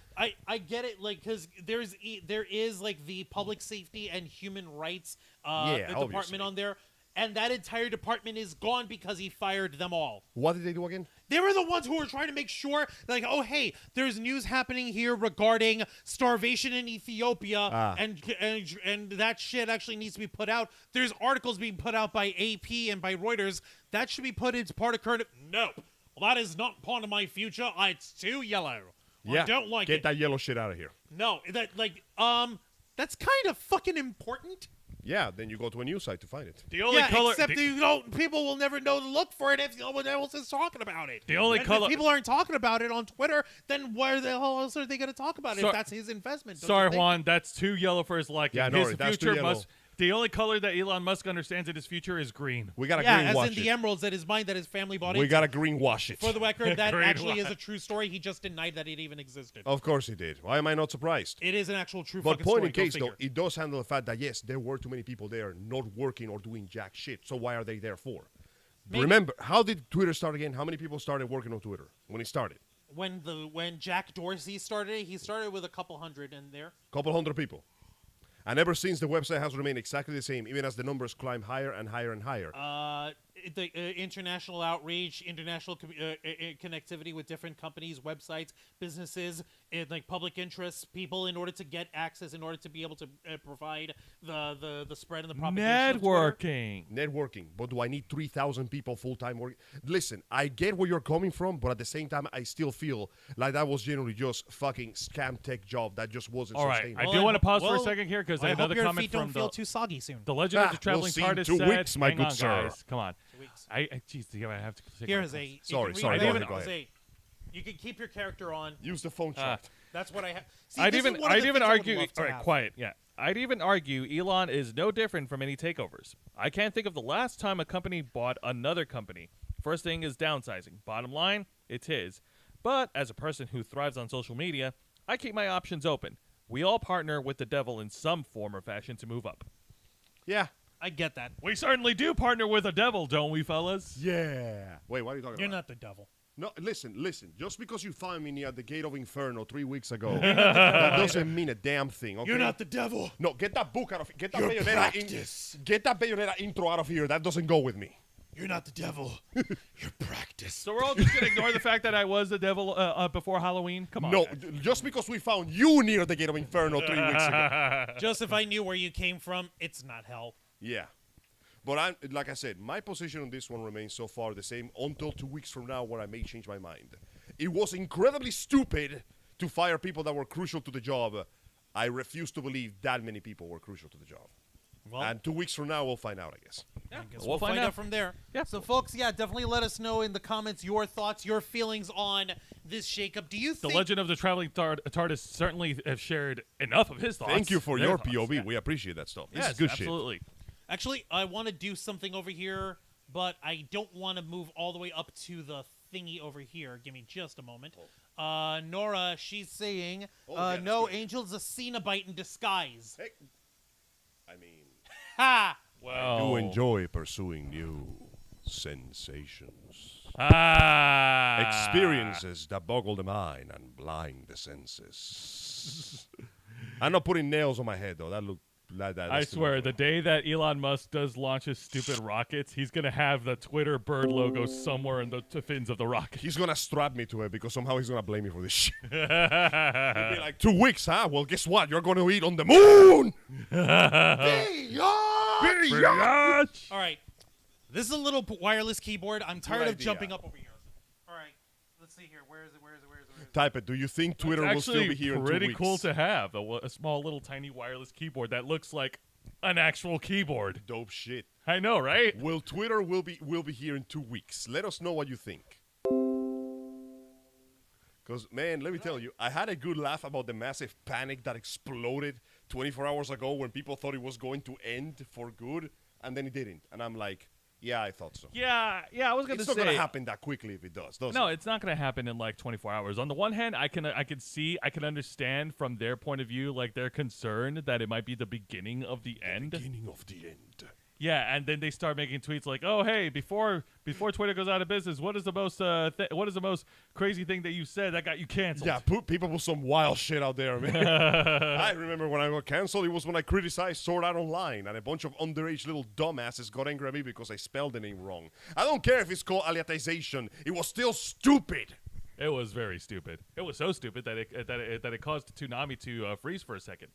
I get it, like, because there is like the public safety and human rights obviously. department on there, and that entire department is gone because he fired them all. What did they do again? They were the ones who were trying to make sure, like, oh, hey, there's news happening here regarding starvation in Ethiopia, and that shit actually needs to be put out. There's articles being put out by AP and by Reuters. That should be put into part of current. No, well, that is not part of my future. It's too yellow. I don't like Get it. that yellow shit out of here. No, that's kind of fucking important. Yeah, then you go to a news site to find it. The only color. Except people will never know to look for it if no one else is talking about it. The only And color- If people aren't talking about it on Twitter, then where the hell else are they going to talk about it So- if that's his investment? don't Sorry, you think? Juan, that's too yellow for his liking. Yeah, his Nori, that's too future yellow. must. The only color that Elon Musk understands in his future is green. We gotta Yeah, as greenwash in the it. emeralds that his mind that his family bought We into. gotta greenwash it. For the record, that Green actually is one. a true story. He just denied that it even existed. Of course he did. Why am I not surprised? It is an actual true But fucking point story. in Go case, though, figure. it does handle the fact that, yes, there were too many people there not working or doing jack shit. So why are they there for? Maybe. Remember, how did Twitter start again? How many people started working on Twitter when it started? When Jack Dorsey started, he started with a couple hundred in there. Couple hundred people. And ever since, the website has remained exactly the same, even as the numbers climb higher and higher and higher. The international outreach, international connectivity with different companies, websites, businesses, and like public interests, people in order to get access, in order to be able to provide the spread and the propagation. Of Twitter. Networking. But do I need 3,000 people full-time working? Listen, I get where you're coming from, but at the same time, I still feel like that was generally just fucking scam tech job that just wasn't All right, sustainable. I do want to pause for a second here because I hope another your comment feet from don't feel too soggy soon. the Legend of the we'll Traveling see in TARDIS 2 said, weeks, my hang good on, sir. guys, come on. 2 weeks. Jeez, I have to take Here, my Jose. glasses. Sorry, you can sorry, read go it. ahead, go ahead. Jose, you can keep your character on. Use the phone chart. That's what I have. See, I'd this is even one of the things I would argue. love to All right, have. quiet. Yeah, I'd even argue Elon is no different from any takeovers. I can't think of the last time a company bought another company. First thing is downsizing. Bottom line, it's his. But as a person who thrives on social media, I keep my options open. We all partner with the devil in some form or fashion to move up. Yeah. I get that. We certainly do partner with the devil, don't we, fellas? Yeah. Wait, what are you talking You're about? not the devil. No, listen. Just because you found me near the gate of Inferno 3 weeks ago, that doesn't mean a damn thing, okay? You're not the devil. No, get that book out of here. Get that Your Bayonetta practice. Get that Bayonetta intro out of here. That doesn't go with me. You're not the devil. You're practice. So we're all just gonna ignore the fact that I was the devil before Halloween. Come on. No, guys. just because we found you near the gate of Inferno 3 weeks ago. Just if I knew where you came from, it's not hell. Yeah. But like I said, my position on this one remains so far the same until 2 weeks from now where I may change my mind. It was incredibly stupid to fire people that were crucial to the job. I refuse to believe that many people were crucial to the job. Well, And 2 weeks from now, we'll find out, I guess. I guess we'll we'll find find out. out from there. Yeah. So, folks, definitely let us know in the comments your thoughts, your feelings on this shakeup. Do you The think Legend of the Traveling TARDIS certainly have shared enough of his thoughts. Thank you for Their your thoughts, POV. yeah. We appreciate that stuff. This Yes, is good absolutely. Actually, I want to do something over here, but I don't want to move all the way up to the thingy over here. Give me just a moment. Nora, she's saying, yeah, that's no, good. Angel's a Cenobite in disguise. shit. Hey, I mean, Ha! Well, you enjoy pursuing new sensations. Experiences that boggle the mind and blind the senses. I'm not putting nails on my head, though. That looked I swear, the day that Elon Musk does launch his stupid rockets, he's going to have the Twitter bird logo somewhere in the fins of the rocket. He's going to strap me to it because somehow he's going to blame me for this shit. He'll be like, 2 weeks, huh? Well, guess what? You're going to eat on the moon! Bitch! All right. This is a little wireless keyboard. I'm tired of idea. jumping up over here. All right. Let's see here. Where is it? Type it. Do you think Twitter will still be here in 2 weeks? It's actually pretty cool to have a small little tiny wireless keyboard that looks like an actual keyboard. Dope shit. I know, right? Will Twitter will be here in 2 weeks? Let us know what you think. Because, man, let me tell you, I had a good laugh about the massive panic that exploded 24 hours ago when people thought it was going to end for good, and then it didn't. And I'm like, yeah, I thought so. Yeah, I was going to say. It's not going to happen that quickly if it does it? No, it's not going to happen in like 24 hours. On the one hand, I can understand from their point of view, like they're concerned that it might be the beginning of the end. Beginning of the end. Yeah, and then they start making tweets like, "Oh, hey, before Twitter goes out of business, what is the most crazy thing that you said that got you canceled?" Yeah, people put some wild shit out there, man. I remember when I got canceled, it was when I criticized Sword Art Online, and a bunch of underage little dumbasses got angry at me because I spelled the name wrong. I don't care if it's called aliatization; it was still stupid. It was very stupid. It was so stupid that it caused Toonami to freeze for a second.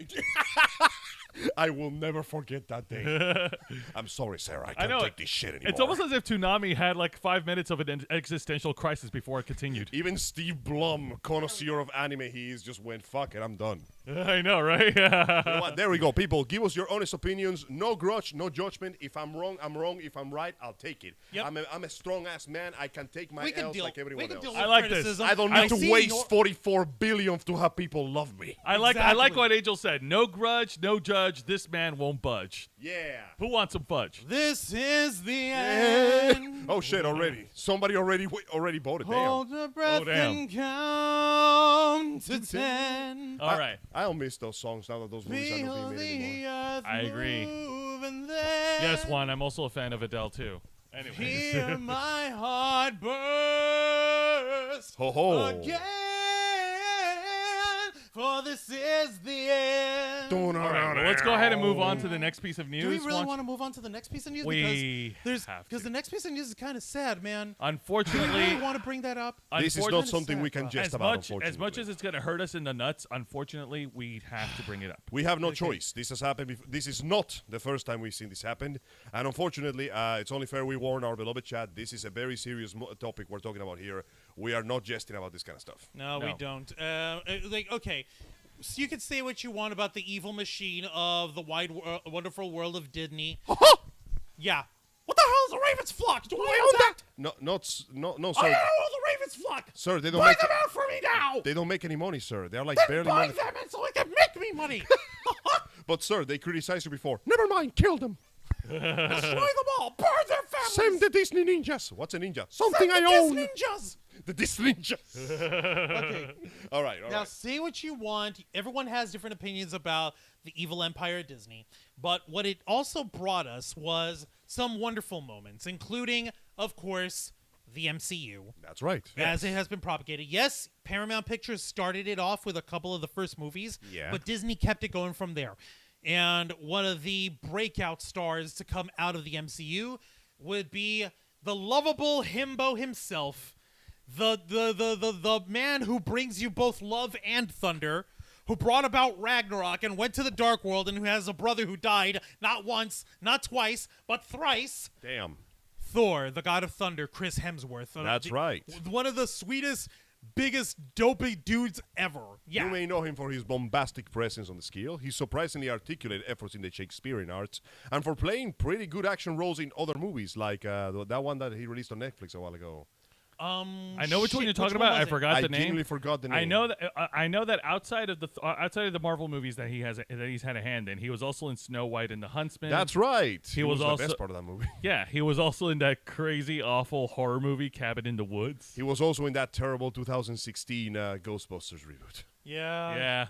I will never forget that day. I'm sorry, Sarah. I can't take this shit anymore. It's almost as if Toonami had like 5 minutes of an existential crisis before it continued. Even Steve Blum, connoisseur of anime, just went, fuck it, I'm done. I know, right? You know what? There we go. People, give us your honest opinions. No grudge, no judgment. If I'm wrong, I'm wrong. If I'm right, I'll take it. Yep. I'm a strong-ass man. I can take my L's like everyone else. I like this. I don't need to waste $44 billion to have people love me. I like what Angel said. No grudge, no judge. This man won't budge. Yeah. Who wants some fudge? This is the end. Oh shit! Already, somebody already voted. Hold your breath damn. and count to 10. All right. I'll miss those songs now that those movies are not being made anymore. I agree. Yes, Juan. I'm also a fan of Adele too. Anyways. Hear my heart burst Ho ho. again, for this is the end. All right, well, let's go ahead and move on to the next piece of news. Do we really want to move on to the next piece of news? We have to. Because the next piece of news is kind of sad, man. Unfortunately, Do we really want to bring that up? This is not something we can jest about, unfortunately. As much as it's going to hurt us in the nuts, unfortunately, we have to bring it up. We have no choice. This has happened before. This is not the first time we've seen this happen. And unfortunately, it's only fair we warn our beloved chat. This is a very serious topic we're talking about here. We are not jesting about this kind of stuff. No, we don't. Okay. So you can say what you want about the evil machine of the wonderful world of Disney. Yeah. What the hell is a Raven's Flock? Do I own that? No, sir. I don't own the Raven's Flock. Sir, they don't Buy make them out for me now. They don't make any money, sir. They're like Then barely buy money. them so it can make me money. But sir, they criticized you before. Never mind, kill them. Destroy them all. Burn their families. Send the Disney ninjas. What's a ninja? Something Send I the own. Ninjas. The Disney ninjas. Okay. All right. Now, say what you want. Everyone has different opinions about the evil empire at Disney. But what it also brought us was some wonderful moments, including, of course, the MCU. That's right. As it has been propagated. Yes, Paramount Pictures started it off with a couple of the first movies, but Disney kept it going from there. And one of the breakout stars to come out of the MCU would be the lovable himbo himself, the man who brings you both love and thunder, who brought about Ragnarok and went to the Dark World, and who has a brother who died not once, not twice, but thrice. Damn. Thor, the god of thunder, Chris Hemsworth. That's right. One of the sweetest, biggest, dopey dudes ever. Yeah. You may know him for his bombastic presence on the scale, his surprisingly articulate efforts in the Shakespearean arts, and for playing pretty good action roles in other movies, like that one that he released on Netflix a while ago. I know which one you're talking about. I forgot the name. I genuinely forgot the name. I know that outside of the Marvel movies that he's had a hand in, he was also in Snow White and the Huntsman. That's right. He was also the best part of that movie. Yeah, he was also in that crazy, awful horror movie Cabin in the Woods. He was also in that terrible 2016 Ghostbusters reboot. Yeah.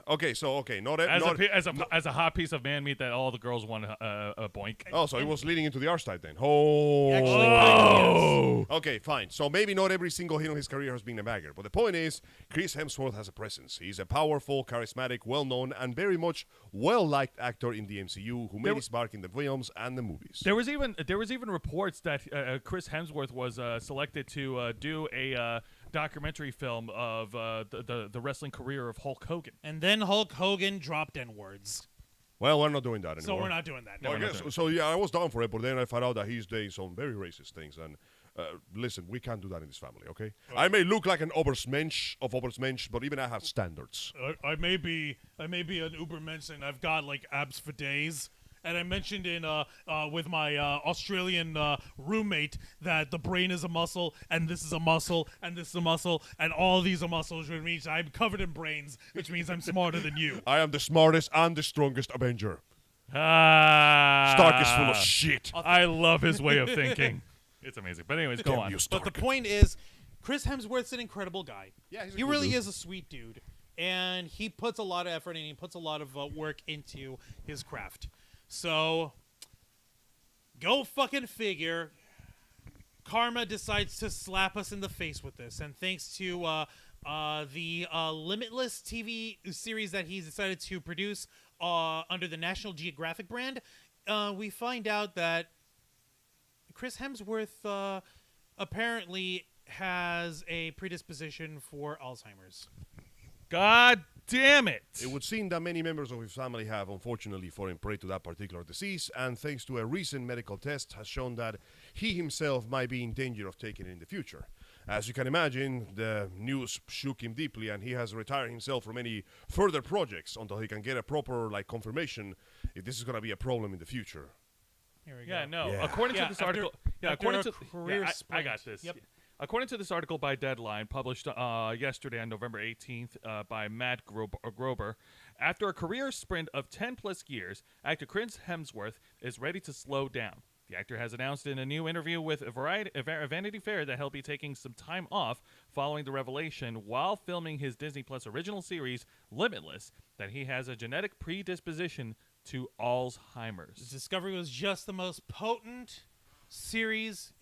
Okay, so not As a hot piece of man meat that all the girls want a boink. Oh, so it was leading into the arse type then. Oh. Actually, kind of, Okay, fine. So maybe not every single hit on his career has been a bagger. But the point is, Chris Hemsworth has a presence. He's a powerful, charismatic, well-known, and very much well-liked actor in the MCU who made his mark in the films and the movies. There was even reports that Chris Hemsworth was selected to do a documentary film of the wrestling career of Hulk Hogan. And then Hulk Hogan dropped N-words. Well, we're not doing that anymore. So we're not doing that. No, I guess, so yeah, I was down for it, but then I found out that he's doing some very racist things. And listen, we can't do that in this family, okay? I may look like an Obersmensch of Obersmensch, but even I have standards. I may be an Ubermensch and I've got like abs for days. And I mentioned with my Australian roommate that the brain is a muscle, and this is a muscle, and this is a muscle, and all these are muscles, which means I'm covered in brains, which means I'm smarter than you. I am the smartest and the strongest Avenger. Ah, Stark is full of shit. I love his way of thinking. It's amazing. But anyways, go on. But the point is, Chris Hemsworth's an incredible guy. Yeah, he's a he good really dude. is a sweet dude, and he puts a lot of effort and he puts a lot of work into his craft. So, go fucking figure. Karma decides to slap us in the face with this, and thanks to the Limitless TV series that he's decided to produce under the National Geographic brand, we find out that Chris Hemsworth apparently has a predisposition for Alzheimer's. God damn it! It would seem that many members of his family have unfortunately fallen prey to that particular disease, and thanks to a recent medical test has shown that he himself might be in danger of taking it in the future. As you can imagine, the news shook him deeply, and he has retired himself from any further projects until he can get a proper confirmation if this is going to be a problem in the future. Here we Yeah, go. no. Yeah. According to Yeah, this after- article, after according a to career I got sprint. this. Yep. According to this article by Deadline, published yesterday on November 18th by Matt Grober, after a career sprint of 10-plus years, actor Chris Hemsworth is ready to slow down. The actor has announced in a new interview with Vanity Fair that he'll be taking some time off following the revelation while filming his Disney Plus original series, Limitless, that he has a genetic predisposition to Alzheimer's. This discovery was just the most potent series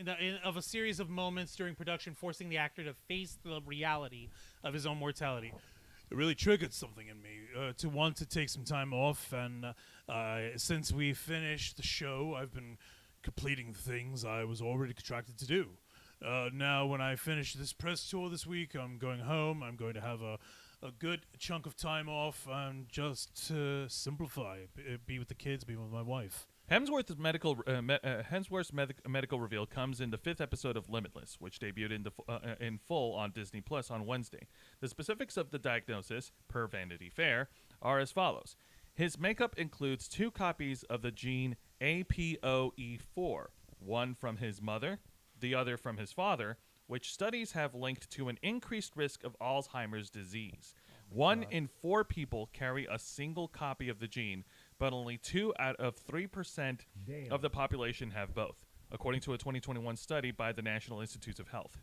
of a series of moments during production, forcing the actor to face the reality of his own mortality. It really triggered something in me to want to take some time off, and since we finished the show, I've been completing things I was already contracted to do. Now, when I finish this press tour this week, I'm going home. I'm going to have a good chunk of time off, and just to simplify, be with the kids, be with my wife. Hemsworth's medical reveal comes in the 5th episode of Limitless, which debuted in full on Disney Plus on Wednesday. The specifics of the diagnosis, per Vanity Fair, are as follows. His makeup includes 2 copies of the gene APOE4, one from his mother, the other from his father, which studies have linked to an increased risk of Alzheimer's disease. 1 in 4 people carry a single copy of the gene, but only 2 out of 3% of the population have both, according to a 2021 study by the National Institutes of Health.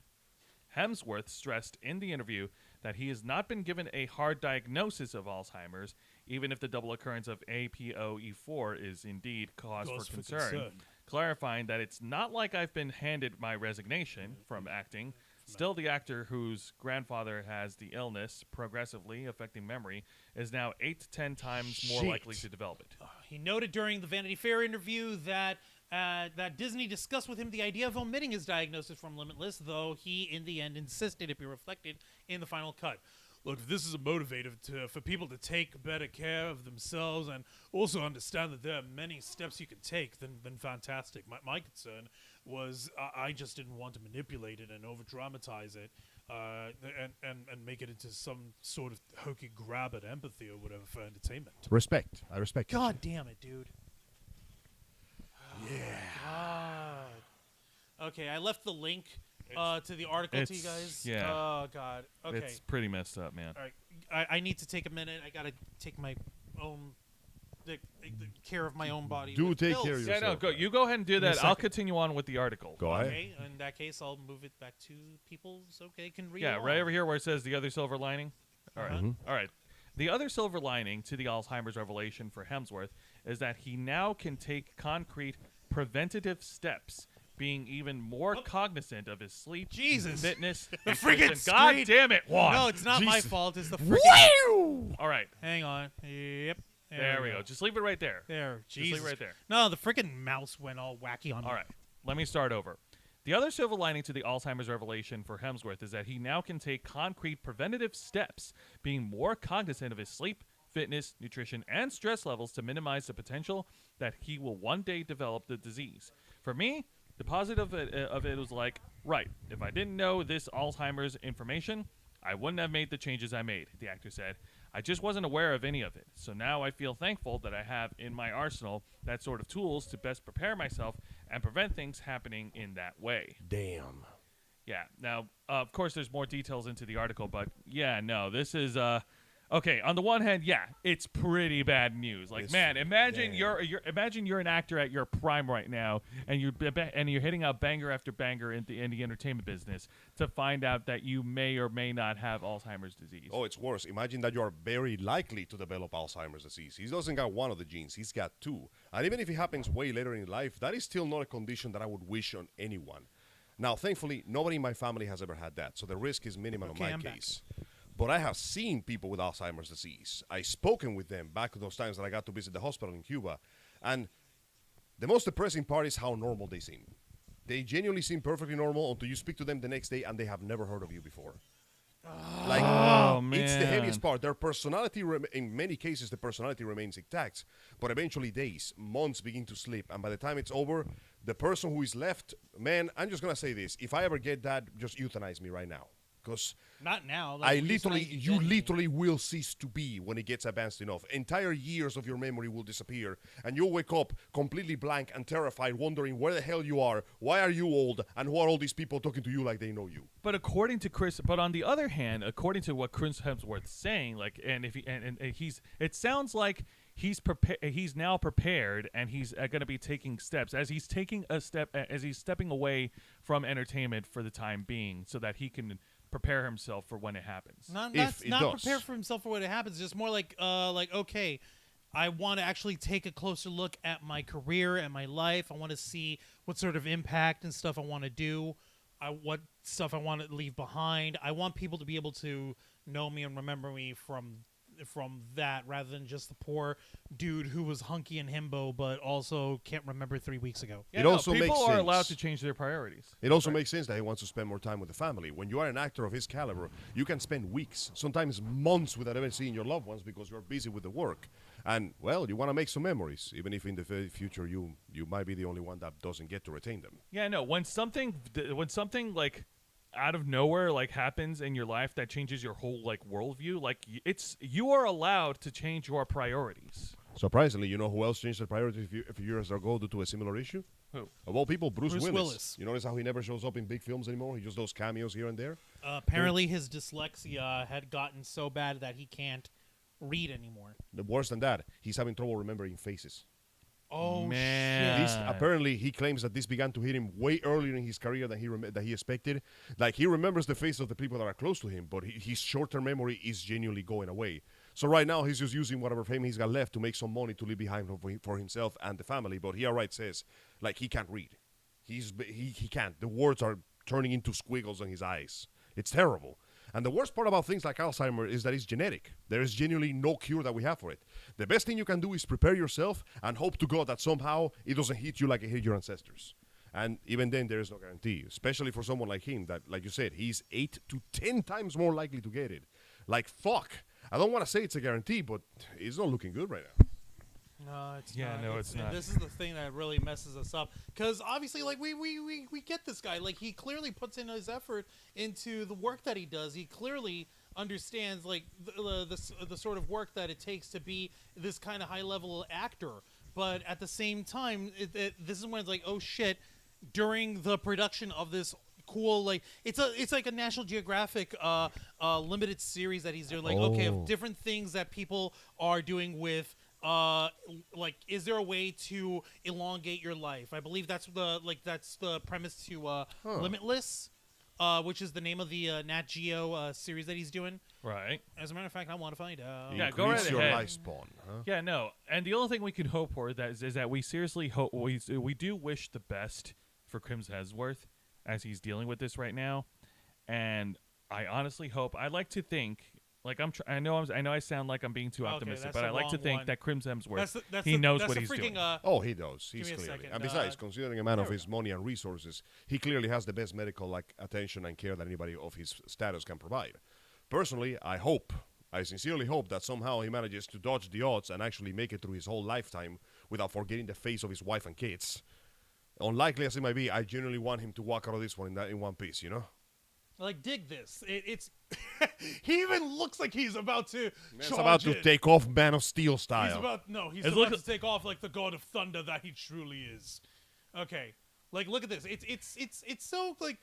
Hemsworth stressed in the interview that he has not been given a hard diagnosis of Alzheimer's, even if the double occurrence of APOE4 is indeed cause for concern, clarifying that it's not like I've been handed my resignation from acting. Still, the actor whose grandfather has the illness, progressively affecting memory, is now 8 to 10 times more likely to develop it. He noted during the Vanity Fair interview that Disney discussed with him the idea of omitting his diagnosis from Limitless, though he, in the end, insisted it be reflected in the final cut. Look, if this is a motivator for people to take better care of themselves and also understand that there are many steps you can take, then fantastic. My concern was I just didn't want to manipulate it and over-dramatize it and make it into some sort of hokey grab at empathy or whatever for entertainment. Respect. I respect it. God damn it, dude. Yeah. God. Okay, I left the link to the article to you guys. Yeah. Oh, God. Okay. It's pretty messed up, man. All right. I need to take a minute. I got to take my own the care of my own body. Do with take pills. care of Yeah, no, yourself. go. You go ahead and do that. I'll continue on with the article. Go ahead. Okay, in that case, I'll move it back to people's. Okay, can read. Yeah, along. right over here where it says the other silver lining. All right. All right. The other silver lining to the Alzheimer's revelation for Hemsworth is that he now can take concrete preventative steps, being even more cognizant of his sleep, Jesus. fitness, The nutrition. friggin' God screen- damn it, Juan. No, it's not my Jesus. fault. It's the freaking. All right. Hang on. Yep. There we go. Just leave it right there. There. Just leave it Jesus. right there. No, the freaking mouse went all wacky on me. All right. Let me start over. The other silver lining to the Alzheimer's revelation for Hemsworth is that he now can take concrete preventative steps, being more cognizant of his sleep, fitness, nutrition, and stress levels to minimize the potential that he will one day develop the disease. For me, the positive of it was like, right, if I didn't know this Alzheimer's information, I wouldn't have made the changes I made, the actor said. I just wasn't aware of any of it. So now I feel thankful that I have in my arsenal that sort of tools to best prepare myself and prevent things happening in that way. Damn. Yeah. Now, of course, there's more details into the article, but yeah, no, this is okay. On the one hand, yeah, it's pretty bad news. Like, It's- man, imagine damn. imagine you're an actor at your prime right now, and you're hitting out banger after banger in the entertainment business to find out that you may or may not have Alzheimer's disease. Oh, it's worse. Imagine that you are very likely to develop Alzheimer's disease. He doesn't got one of the genes, he's got two. And even if it happens way later in life, that is still not a condition that I would wish on anyone. Now, thankfully, nobody in my family has ever had that, so the risk is minimal Okay, in I'm my back. case. But I have seen people with Alzheimer's disease. I've spoken with them back those times that I got to visit the hospital in Cuba. And the most depressing part is how normal they seem. They genuinely seem perfectly normal until you speak to them the next day and they have never heard of you before. Like, it's the man. heaviest part. Their personality, in many cases, the personality remains intact. But eventually, days, months begin to slip. And by the time it's over, the person who is left, man, I'm just going to say this. If I ever get that, just euthanize me right now. Because Not now. you literally will cease to be when it gets advanced enough. Entire years of your memory will disappear, and you'll wake up completely blank and terrified, wondering where the hell you are, why are you old, and who are all these people talking to you like they know you. But but on the other hand, according to what Chris Hemsworth's saying, like, and if he, and it sounds like he's prepared. He's now prepared, and he's going to be taking steps as he's stepping away from entertainment for the time being, so that he can prepare himself for when it happens. Not If it not does. prepare for himself for when it happens. Just more like okay, I want to actually take a closer look at my career and my life. I want to see what sort of impact and stuff I want to do. What stuff I want to leave behind. I want people to be able to know me and remember me from that, rather than just the poor dude who was hunky and himbo but also can't remember 3 weeks ago. Yeah, It no, also people makes are sense. allowed to change their priorities. It also makes sense that he wants to spend more time with the family. When you are an actor of his caliber, you can spend weeks, sometimes months, without ever seeing your loved ones because you're busy with the work. And, well, you want to make some memories, even if in the future you might be the only one that doesn't get to retain them. Yeah, no. When something like out of nowhere like happens in your life that changes your whole like worldview, like you are allowed to change your priorities. Surprisingly, you know who else changed their priorities a few years ago due to a similar issue? Who? Of all people, Bruce Bruce Willis. Willis. You notice how he never shows up in big films anymore? He just does cameos here and there? Apparently, his dyslexia had gotten so bad that he can't read anymore. Worse than that, he's having trouble remembering faces. Oh Man. shit! This, apparently, he claims that this began to hit him way earlier in his career than he expected. Like, he remembers the face of the people that are close to him, but his short-term memory is genuinely going away. So right now, he's just using whatever fame he's got left to make some money to leave behind for himself and the family. But he outright says, like, he can't read. He can't. The words are turning into squiggles on his eyes. It's terrible. And the worst part about things like Alzheimer's is that it's genetic. There is genuinely no cure that we have for it. The best thing you can do is prepare yourself and hope to God that somehow it doesn't hit you like it hit your ancestors. And even then, there is no guarantee, especially for someone like him that, like you said, he's 8 to 10 times more likely to get it. Like, fuck. I don't want to say it's a guarantee, but it's not looking good right now. No, it's Yeah, not. no, it's not. This is the thing that really messes us up, because obviously, like we get this guy. Like, he clearly puts in his effort into the work that he does. He clearly understands like the sort of work that it takes to be this kind of high level actor. But at the same time, this is when it's like, oh shit! During the production of this cool, like it's like a National Geographic limited series that he's doing. Like, okay, of different things that people are doing with. Like, is there a way to elongate your life? I believe that's the premise to Limitless. which is the name of the Nat Geo series that he's doing. Right. As a matter of fact, I want to find out. Yeah, go right Increase your ahead. lifespan, huh? Yeah, no. And the only thing we can hope for is that we seriously hope we do wish the best for Chris Hemsworth as he's dealing with this right now. And I honestly hope. I like to think. Like I know I sound like I'm being too optimistic, that's but the I like to wrong think one. that Chris Hemsworth That's he the, knows that's what the he's freaking, doing. Oh, he does. Give He's me a clearly. second. And besides, considering a man of there we his money and resources, he clearly has the best medical attention and care that anybody of his status can provide. Personally, I sincerely hope that somehow he manages to dodge the odds and actually make it through his whole lifetime without forgetting the face of his wife and kids. Unlikely as it might be, I genuinely want him to walk out of this one in one piece, you know? Like, dig this. It's he even looks like he's about to It's charge about to in. take off Man of Steel style. He's It about look- to take off like the god of thunder that he truly is. Okay. Like, look at this. It's so like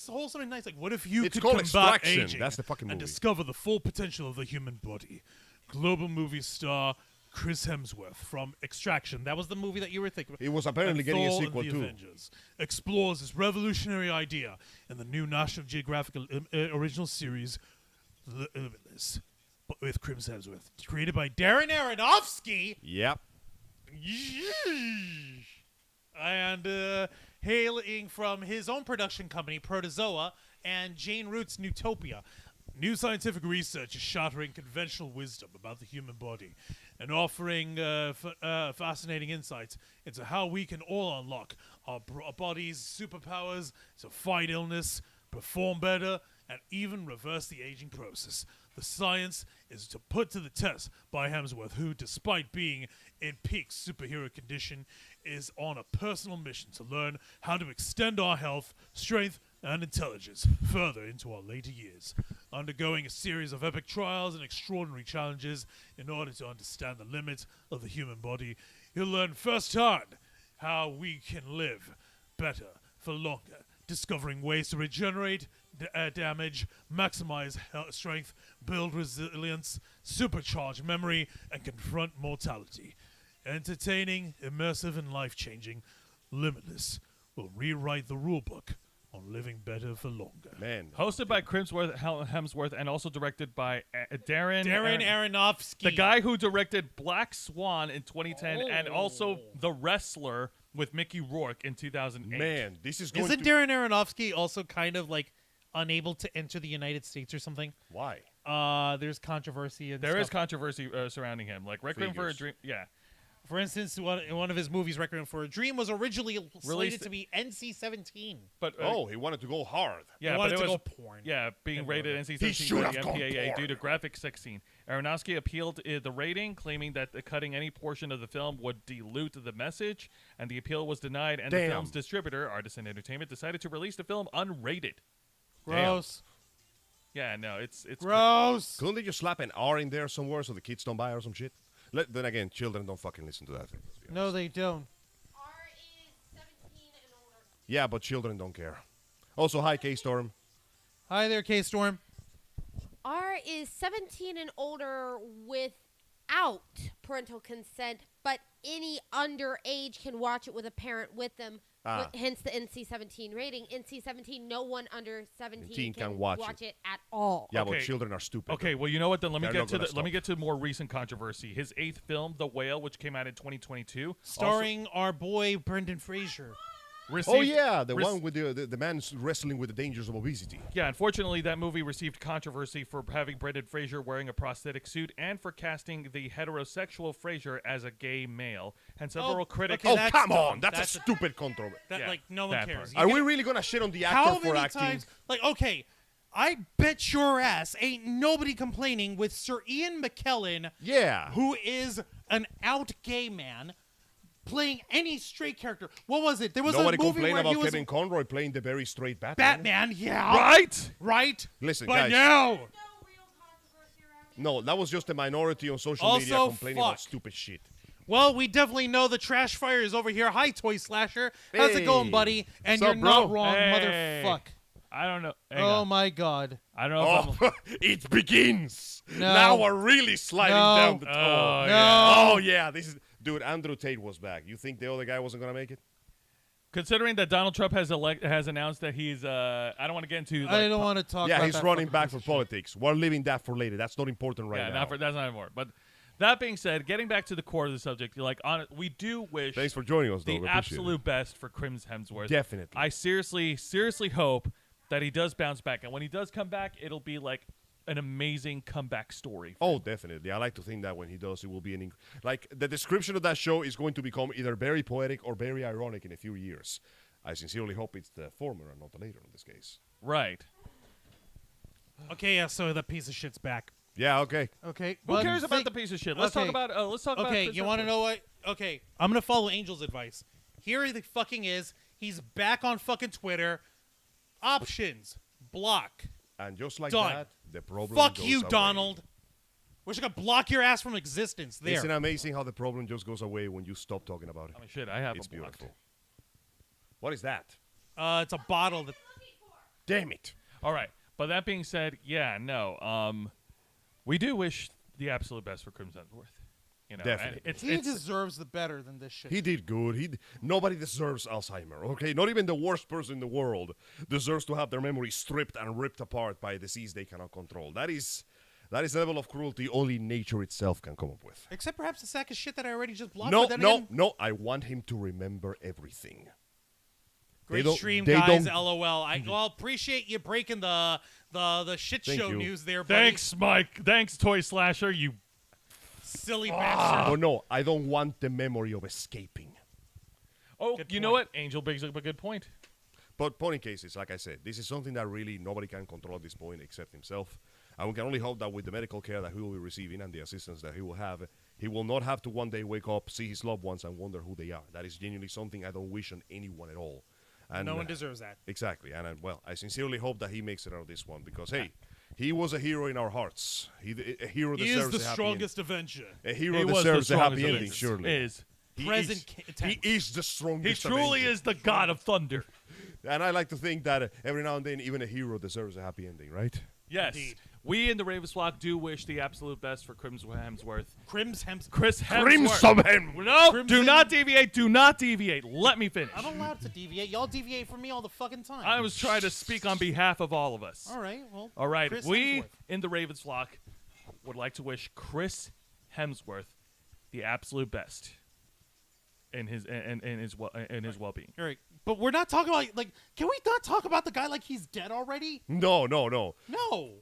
wholesome and nice. Like, what if you It's could called combat Extraction. aging That's the fucking and movie. discover the full potential of the human body? Global movie star Chris Hemsworth from Extraction. That was the movie that you were thinking of. It was apparently And getting a Thor and sequel the too. Avengers explores this revolutionary idea in the new National Geographic original series, The Limitless, but with Chris Hemsworth, created by Darren Aronofsky. Yep. And hailing from his own production company, Protozoa, and Jane Root's Newtopia. New scientific research is shattering conventional wisdom about the human body and offering fascinating insights into how we can all unlock our body's superpowers to fight illness, perform better, and even reverse the aging process. The science is to put to the test by Hemsworth, who, despite being in peak superhero condition, is on a personal mission to learn how to extend our health, strength, and intelligence further into our later years, undergoing a series of epic trials and extraordinary challenges in order to understand the limits of the human body. He'll learn firsthand how we can live better for longer, discovering ways to regenerate damage, maximize strength, build resilience, supercharge memory, and confront mortality. Entertaining, immersive, and life-changing, Limitless will rewrite the rulebook on living better for longer. Man. Hosted by Hemsworth and also directed by Darren Aronofsky. the guy who directed Black Swan in 2010 and also Oh. The Wrestler with Mickey Rourke in 2008. Man, this is going Isn't to... Darren Aronofsky also kind of like unable to enter the United States or something? Why? There's controversy and There is stuff. controversy surrounding him. Like Requiem for a Figures. Dream. Yeah. For instance, one of his movies, Requiem for a Dream, was originally slated Released- to be NC-17. But He wanted to go hard. yeah, He but wanted it to was go porn. yeah, being rated He NC-17 should by have the gone MPAA porn. due to graphic sex scene. Aronofsky appealed the rating, claiming that cutting any portion of the film would dilute the message, and the appeal was denied. And the Damn. film's distributor, Artisan Entertainment, decided to release the film unrated. Gross. Yeah, no, it's Gross. Couldn't they just slap an R in there somewhere so the kids don't buy or some shit? Then again, children don't fucking listen to that. Let's be No, honest. they don't. R is 17 and older. Yeah, but children don't care. Also, hi, K-Storm. Hi there, K-Storm. R is 17 and older without parental consent, but any underage can watch it with a parent with them. Hence the NC-17 rating. NC-17, no one under 17 can watch it at all. Yeah, Okay. but children are stupid. Okay, well, you know what? Then let me They're get not to gonna let me stop. get to more recent controversy. His 8th film, The Whale, which came out in 2022, Starring our boy, Brendan Fraser. received, Oh, yeah, the rec- one with the man wrestling with the dangers of obesity. Yeah, unfortunately, that movie received controversy for having Brendan Fraser wearing a prosthetic suit and for casting the heterosexual Fraser as a gay male. And several critics. okay, Oh, that's come dumb. on. That's a That's a- stupid controversy. That, Yeah, like, no one that cares. part. You Are we get- really going to shit on the How actor for many acting? times? Like, okay, I bet your ass ain't nobody complaining with Sir Ian McKellen, Yeah. who is an out gay man, playing any straight character. What was it? There was Nobody a movie complained where about he was Kevin Conroy playing the very straight Batman. Batman. Yeah, Right? right. Listen, but guys. no. No real controversy around it. No, that was just a minority on social media Also, complaining fuck. about stupid shit. Well, we definitely know the trash fire is over here. Hi, Toy Slasher. How's it going, Hey. buddy? And Sup, you're not bro? wrong, Hey. motherfuck. I don't know. Hang Oh on. my God. I don't know if Oh, it begins. No. Now we're really sliding No. down the I'm. toe. Oh, No. yeah. Oh, yeah. This is, dude, Andrew Tate was back. You think the other guy wasn't going to make it? Considering that Donald Trump has announced that he's I don't want to get into. I don't want to talk. Yeah, about he's that running fucking back piece for of shit. politics. We're leaving that for later. That's not important right now. that's not important. But that being said, getting back to the core of the subject, we do wish Thanks for joining us, though. the We appreciate absolute best for Crims Hemsworth. Definitely. I seriously hope that he does bounce back, and when he does come back, it'll be like an amazing comeback story. Oh, definitely. I like to think that when he does, it will be like the description of that show is going to become either very poetic or very ironic in a few years. I sincerely hope it's the former and not the later in this case. Right. Okay, yeah. So the piece of shit's back. Yeah. Okay. Okay. Who cares about the piece of shit? Let's talk about. Okay, Chris you want to Hemsworth. know what? Okay, I'm gonna follow Angel's advice. Here the fucking is. He's back on fucking Twitter. Options. Block. And just like Done. that, the problem Fuck goes you, away. Donald. Wish I could block your ass from existence. There. Isn't it amazing how the problem just goes away when you stop talking about it? I mean, shit. I have It's a blocked. beautiful. What is that? It's a bottle that. Damn it. All right. But that being said, yeah, no. We do wish the absolute best for Crims Hemsworth. You know, Definitely. and He deserves the better than this shit. He did good. Nobody deserves Alzheimer, okay? Not even the worst person in the world deserves to have their memory stripped and ripped apart by a disease they cannot control. That is a level of cruelty only nature itself can come up with. Except perhaps the sack of shit that I already just blocked. No, but then no, again, no. I want him to remember everything. great don't- stream, they guys. don't- LOL. I appreciate you breaking the shit Thank show you. news there, buddy. Thanks, Mike. Thanks, Toy Slasher. You. Silly bastard. Oh, no. I don't want the memory of escaping. Oh, Good you know point. what? Angel brings up a good point. But point in cases, like I said, this is something that really nobody can control at this point except himself. And we can only hope that with the medical care that he will be receiving and the assistance that he will have, he will not have to one day wake up, see his loved ones, and wonder who they are. That is genuinely something I don't wish on anyone at all. And No one deserves that. Exactly. And I sincerely hope that he makes it out of this one because, hey, he was a hero in our hearts. A hero He is deserves the a happy strongest Avenger. ending. A hero He was deserves the a happy strongest ending, of surely. Is. Present He tense. is the He strongest truly Avenger. is the god of thunder. And I like to think that every now and then, even a hero deserves a happy ending, right? Yes. Indeed. We in the Ravens flock do wish the absolute best for Crims Hemsworth. Crims Hemsworth. Chris Hemsworth. Crimson him! No, do Crimson- not deviate. Do not deviate. Let me finish. I'm allowed to deviate. Y'all deviate from me all the fucking time. I was trying to speak on behalf of all of us. All right. Well. All right, Chris we Hemsworth. in the Ravens flock would like to wish Chris Hemsworth the absolute best in his well-being. All right. But we're not talking about Can we not talk about the guy like he's dead already? No. No.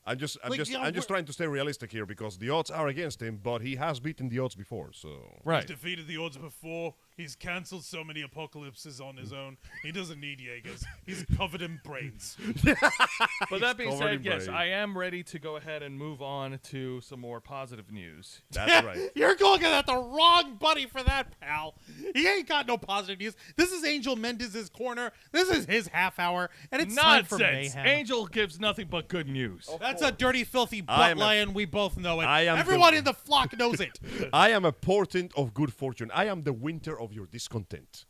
I'm just yeah, I'm just trying to stay realistic here because the odds are against him, but he has beaten the odds before, so Right. defeated the odds before. He's canceled so many apocalypses on his own. He doesn't need Jaegers. He's covered in brains. But that being covered said, in yes, brain. I am ready to go ahead and move on to some more positive news. that's right. You're looking at the wrong buddy for that, pal. He ain't got no positive news. This is Angel Mendez's corner. This is his half hour, and it's time for Nonsense. mayhem. Angel gives nothing but good news. That's a dirty, filthy I butt am a- lion. We both know it. I am Everyone the- in the flock knows it. I am a portent of good fortune. I am the winter of your discontent.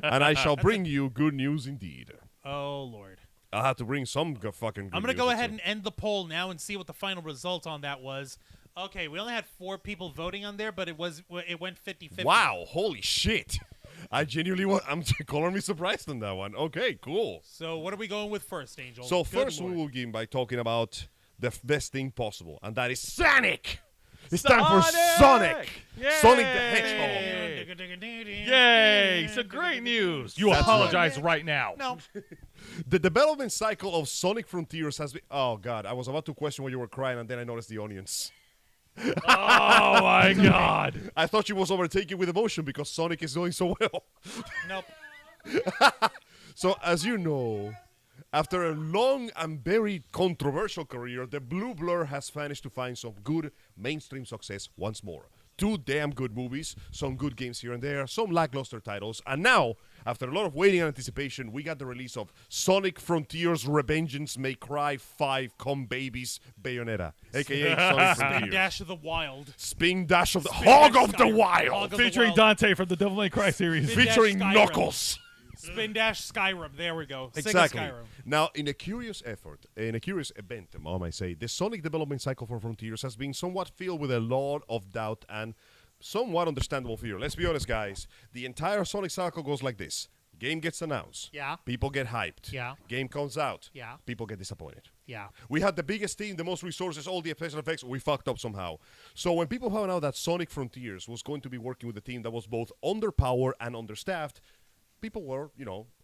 And I shall bring you good news indeed. Oh, Lord. I'll have to bring some fucking good I'm going to news go or ahead two. and end the poll now and see what the final result on that was. Okay, we only had 4 people voting on there, but it went 50-50. Wow, holy shit. I genuinely I'm calling me surprised on that one. Okay, cool. So what are we going with first, Angel? So Good first we Lord. will begin by talking about the best thing possible, and that is Sonic. It's time for Sonic. Yay! Sonic the Hedgehog. Yay! So great news. You That's apologize right now. No. The development cycle of Sonic Frontiers has been. Oh God, I was about to question why you were crying, and then I noticed the onions. Oh my God! I thought you was overtaken with emotion because Sonic is doing so well. Nope. So as you know, after a long and very controversial career, the Blue Blur has managed to find some good mainstream success once more. 2 damn good movies, some good games here and there, some lackluster titles, and now, after a lot of waiting and anticipation, we got the release of Sonic Frontiers Revengeance May Cry 5 Come Babies Bayonetta, aka Sonic Spin Frontiers. Dash of the Wild. Spin Dash of the Spin Hog Dash of the Skyrim. Wild, Hog of the Featuring Wild. Dante from the Devil May Cry series. Spin Dash featuring Skyrim. Knuckles. Spin Dash Skyrim. There we go. Exactly. Sega Skyrim. Now, in a curious event, I might say, the Sonic development cycle for Frontiers has been somewhat filled with a lot of doubt and somewhat understandable fear. Let's be honest, guys. The entire Sonic cycle goes like this. Game gets announced. Yeah. People get hyped. Yeah. Game comes out. Yeah. People get disappointed. Yeah. We had the biggest team, the most resources, all the special effects. We fucked up somehow. So when people found out that Sonic Frontiers was going to be working with a team that was both underpowered and understaffed, people were,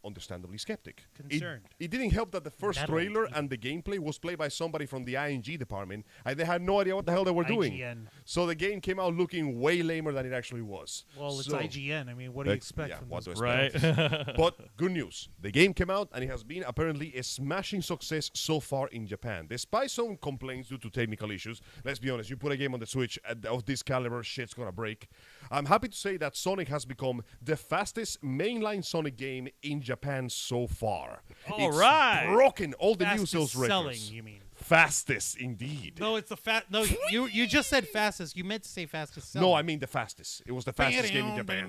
understandably skeptic. Concerned. It didn't help that the first Nettled. trailer and the gameplay was played by somebody from the ING department, and they had no idea what the hell they were doing. IGN. So the game came out looking way lamer than it actually was. Well, it's So- IGN. I mean, what do you expect yeah, from what this? do I expect? Right. But good news. The game came out, and it has been apparently a smashing success so far in Japan. Despite some complaints due to technical issues, let's be honest, you put a game on the Switch of this caliber, shit's gonna break. I'm happy to say that Sonic has become the fastest mainline Sonic game in Japan so far. All It's right. broken all the new Fastest sales selling, records. you mean? Fastest, indeed. No, it's the No, you just said fastest. You meant to say fastest selling. No, I mean the fastest. It was the fastest game in Japan.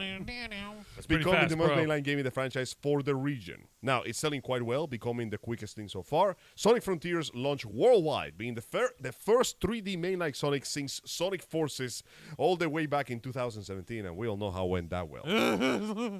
It's pretty becoming fast, the most bro. mainline game in the franchise for the region. Now, it's selling quite well, becoming the quickest thing so far. Sonic Frontiers launched worldwide, being the first 3D mainline Sonic since Sonic Forces all the way back in 2017, and we all know how went that well.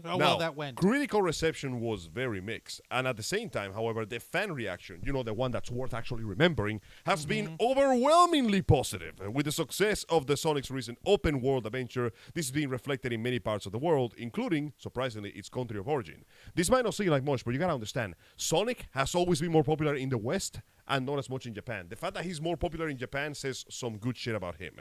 How well that went. Critical reception was very mixed, and at the same time, however, the fan reaction, the one that's worth actually remembering, has been overwhelmingly positive. And with the success of the Sonic's recent open world adventure, this is being reflected in many parts of the world, including, surprisingly, its country of origin. This might not seem like much, but you gotta understand, Sonic has always been more popular in the West and not as much in Japan. The fact that he's more popular in Japan says some good shit about him.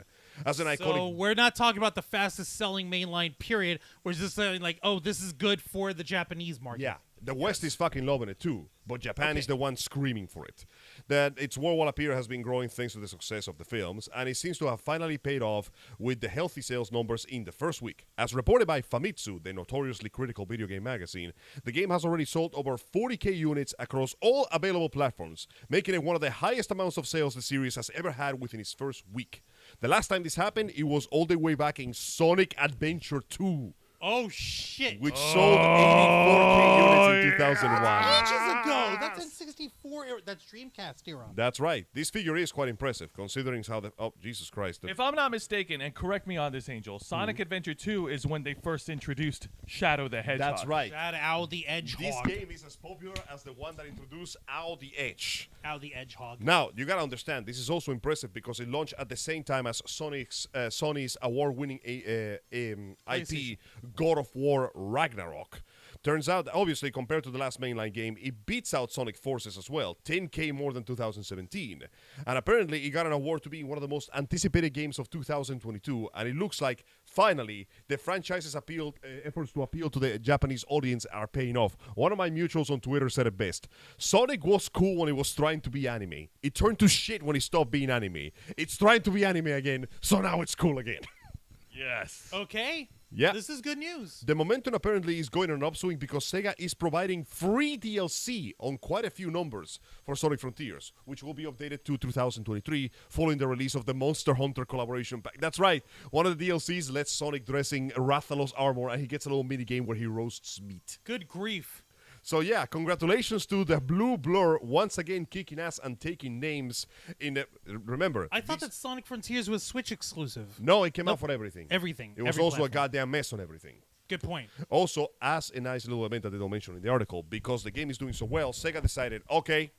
As an So iconic... we're not talking about the fastest selling mainline period. We're just saying like, oh, this is good for the Japanese market. Yeah, the West is fucking loving it too, but Japan is the one screaming for it. That its worldwide appeal has been growing thanks to the success of the films, and it seems to have finally paid off with the healthy sales numbers in the first week. As reported by Famitsu, the notoriously critical video game magazine, the game has already sold over 40,000 units across all available platforms, making it one of the highest amounts of sales the series has ever had within its first week. The last time this happened, it was all the way back in Sonic Adventure 2. Oh shit. Which sold 84,000 units in 2001. Ages ago. That's in '64 era. That's Dreamcast era. That's right. This figure is quite impressive, considering how the... Oh, Jesus Christ. If I'm not mistaken, and correct me on this, Angel, Sonic Adventure 2 is when they first introduced Shadow the Hedgehog. That's right. Shout out the This Edgehog. game is as popular as the one that introduced Ow the Edge. Out the Edgehog. Now, you gotta understand, this is also impressive because it launched at the same time as Sony's award-winning IP, God of War Ragnarok. Turns out, obviously, compared to the last mainline game, it beats out Sonic Forces as well, 10K more than 2017. And apparently, it got an award to be one of the most anticipated games of 2022, and it looks like, finally, the franchise's efforts to appeal to the Japanese audience are paying off. One of my mutuals on Twitter said it best. Sonic was cool when it was trying to be anime. It turned to shit when it stopped being anime. It's trying to be anime again, so now it's cool again. Yes. Okay. Yeah. This is good news. The momentum apparently is going on an upswing because Sega is providing free DLC on quite a few numbers for Sonic Frontiers, which will be updated to 2023 following the release of the Monster Hunter collaboration pack. That's right, one of the DLCs lets Sonic dressing Rathalos armor, and he gets a little mini game where he roasts meat. Good grief. So yeah, congratulations to the Blue Blur once again kicking ass and taking names in the... Remember, I thought that Sonic Frontiers was Switch exclusive. No, it came out for everything. Everything. It was Every also platform. a goddamn mess on everything. Good point. Also, as a nice little event that they don't mention in the article, because the game is doing so well, Sega decided, okay,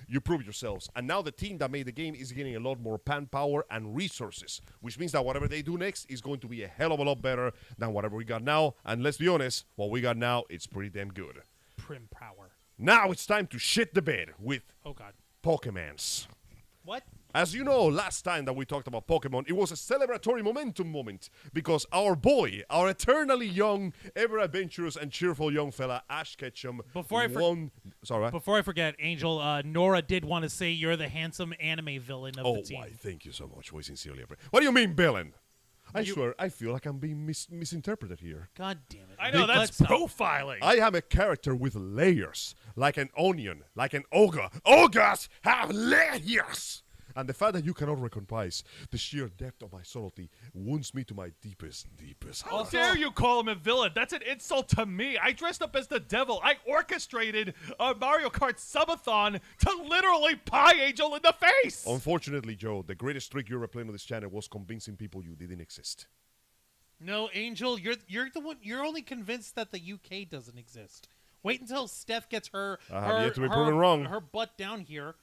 you prove yourselves. And now the team that made the game is getting a lot more manpower and resources, which means that whatever they do next is going to be a hell of a lot better than whatever we got now. And let's be honest, what we got now, it's pretty damn good. Prim power. Now it's time to shit the bed with Oh, God. Pokemons. What? As you know, last time that we talked about Pokemon, it was a celebratory momentum moment because our boy, our eternally young, ever adventurous and cheerful young fella, Ash Ketchum, Before I won... Sorry, what? Before I forget, Angel, Nora did want to say you're the handsome anime villain of Oh, the team. why, thank you so much. We sincerely appreciate. What do you mean, villain? I swear, I feel like I'm being misinterpreted here. God damn it. I know, that's Let's not. profiling. I am a character with layers, like an onion, like an ogre. Ogres have layers! And the fact that you cannot recognize the sheer depth of my subtlety wounds me to my deepest How heart. dare you call him a villain? That's an insult to me. I dressed up as the devil. I orchestrated a Mario Kart subathon to literally pie Angel in the face. Unfortunately, Joe, the greatest trick you ever played on this channel was convincing people you didn't exist. No, Angel, you're the one. You're only convinced that the UK doesn't exist. Wait until Steph gets her I have yet to be proven wrong. her butt down here,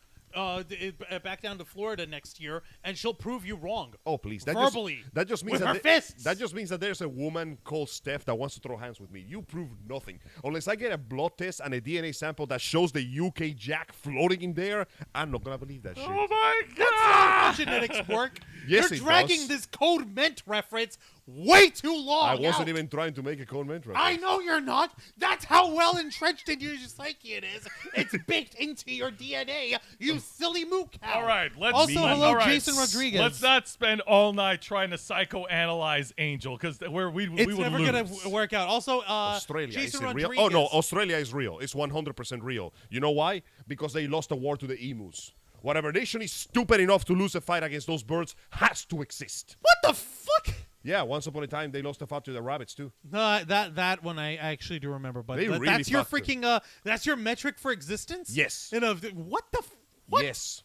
back down to Florida next year, and she'll prove you wrong. Oh, please. Verbally. That just means with that her fists. That just means that there's a woman called Steph that wants to throw hands with me. You prove nothing. Unless I get a blood test and a DNA sample that shows the UK Jack floating in there, I'm not going to believe that shit. Oh my That's not how god! genetics work. Yes, You're it dragging does. this Code Mint reference way too long. I wasn't out. even trying to make a code reference. I know you're not. That's how well entrenched in your psyche it is. It's baked into your DNA. You silly moo cow. All right, let's Also, Me. hello, all right, Jason Rodriguez. Let's not spend all night trying to psychoanalyze Angel because we would It's lose. never gonna work out. Also, Australia, Jason is it Rodriguez. real? Oh, no, Australia is real. It's 100% real. You know why? Because they lost a war to the emus. Whatever nation is stupid enough to lose a fight against those birds has to exist. What the fuck? Yeah, once upon a time, they lost a fight to the rabbits, too. That one I actually do remember, but They really that's your fucked freaking that's your metric for existence. Yes. What the what? Yes.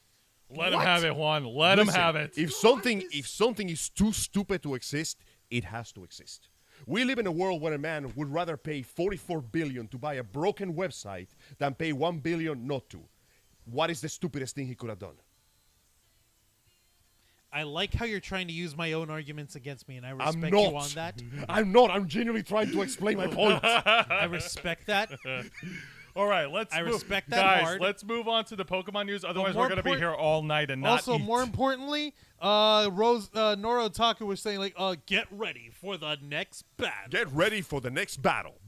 Let him What? have it, Juan. Let him Listen, have it. If something is too stupid to exist, it has to exist. We live in a world where a man would rather pay $44 billion to buy a broken website than pay $1 billion not to. What is the stupidest thing he could have done? I like how you're trying to use my own arguments against me, and I I'm respect not. you on that. I'm not. I'm genuinely trying to explain my point. I respect that. All right, let's. I move. respect that guys. hard. Let's move on to the Pokemon news. Otherwise, more we're gonna be important- here all night and not Also, eat. more importantly, Noro Otaku was saying like, get ready for the next battle. Get ready for the next battle.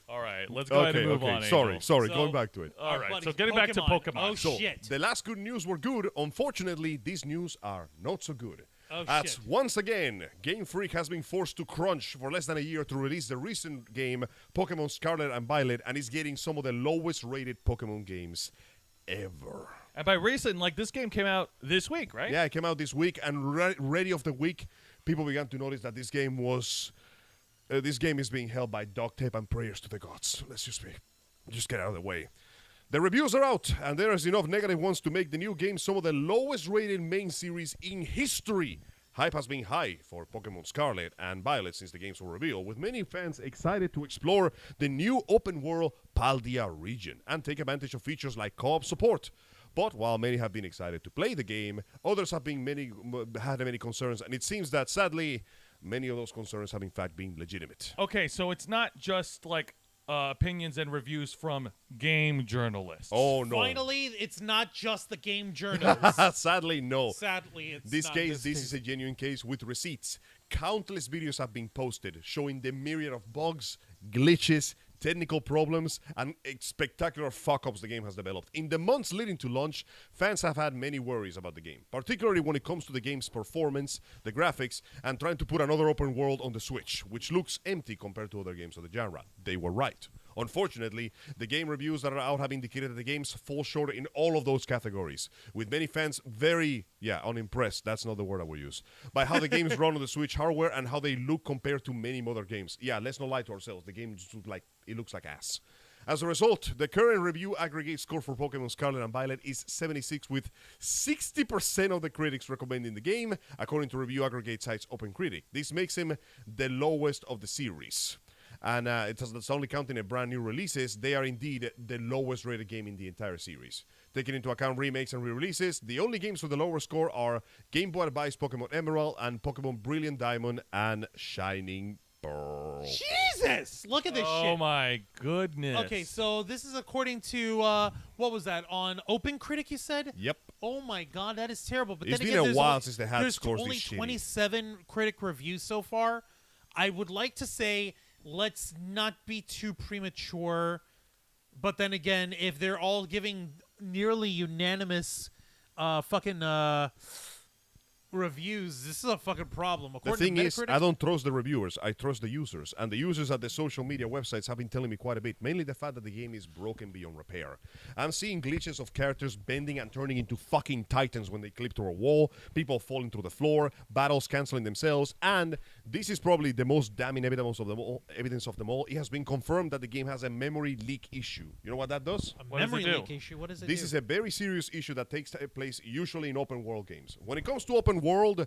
All right, let's go ahead and move on. Angel. Sorry. So- Going back to it. All Our right, so buddies, getting back to Pokemon. Oh, So, shit. the last good news were good. Unfortunately, these news are not so good. Oh, As shit. once again, Game Freak has been forced to crunch for less than a year to release the recent game Pokemon Scarlet and Violet, and is getting some of the lowest rated Pokemon games ever. And by recent, like this game came out this week, right? Yeah, it came out this week, and ready of the week, people began to notice that this game was. This game is being held by duct tape and prayers to the gods. Let's just get out of the way. The reviews are out, and there is enough negative ones to make the new game some of the lowest rated main series in history. Hype has been high for Pokemon Scarlet and Violet since the games were revealed, with many fans excited to explore the new open-world Paldea region and take advantage of features like co-op support. But while many have been excited to play the game, others have had many concerns, and it seems that sadly, many of those concerns have in fact been legitimate. Okay, so it's not just like opinions and reviews from game journalists. Oh no! Finally, it's not just the game journals. Sadly, no. Sadly, it's This not case, this is a genuine case with receipts. Countless videos have been posted showing the myriad of bugs, glitches, technical problems, and spectacular fuck-ups the game has developed. In the months leading to launch, fans have had many worries about the game, particularly when it comes to the game's performance, the graphics, and trying to put another open world on the Switch, which looks empty compared to other games of the genre. They were right. Unfortunately, the game reviews that are out have indicated that the games fall short in all of those categories, with many fans very, unimpressed, that's not the word I would use, by how the games run on the Switch hardware and how they look compared to many other games. Yeah, let's not lie to ourselves, the game looks like ass. As a result, the current review aggregate score for Pokemon Scarlet and Violet is 76, with 60% of the critics recommending the game, according to review aggregate sites OpenCritic. This makes him the lowest of the series. And it's only counting brand new releases. They are indeed the lowest rated game in the entire series. Taking into account remakes and re-releases, the only games with the lower score are Game Boy Advance Pokemon Emerald and Pokemon Brilliant Diamond and Shining Pearl. Jesus! Look at this shit. Oh my goodness. Okay, so this is according to what was that on OpenCritic? You said. Yep. Oh my god, that is terrible. But It's then been again, a there's while only, since they had there's scores only this shitty. 27 critic reviews so far. I would like to say let's not be too premature, but then again, if they're all giving nearly unanimous reviews, this is a fucking problem. The According thing to is, Metacritic, I don't trust the reviewers. I trust the users. And the users at the social media websites have been telling me quite a bit. Mainly the fact that the game is broken beyond repair. I'm seeing glitches of characters bending and turning into fucking titans when they clip to a wall, people falling through the floor, battles canceling themselves, and this is probably the most damning evidence of them all. It has been confirmed that the game has a memory leak issue. You know what that does? What does it memory do? leak issue. What does it This do? is a very serious issue that takes place usually in open world games. When it comes to open world,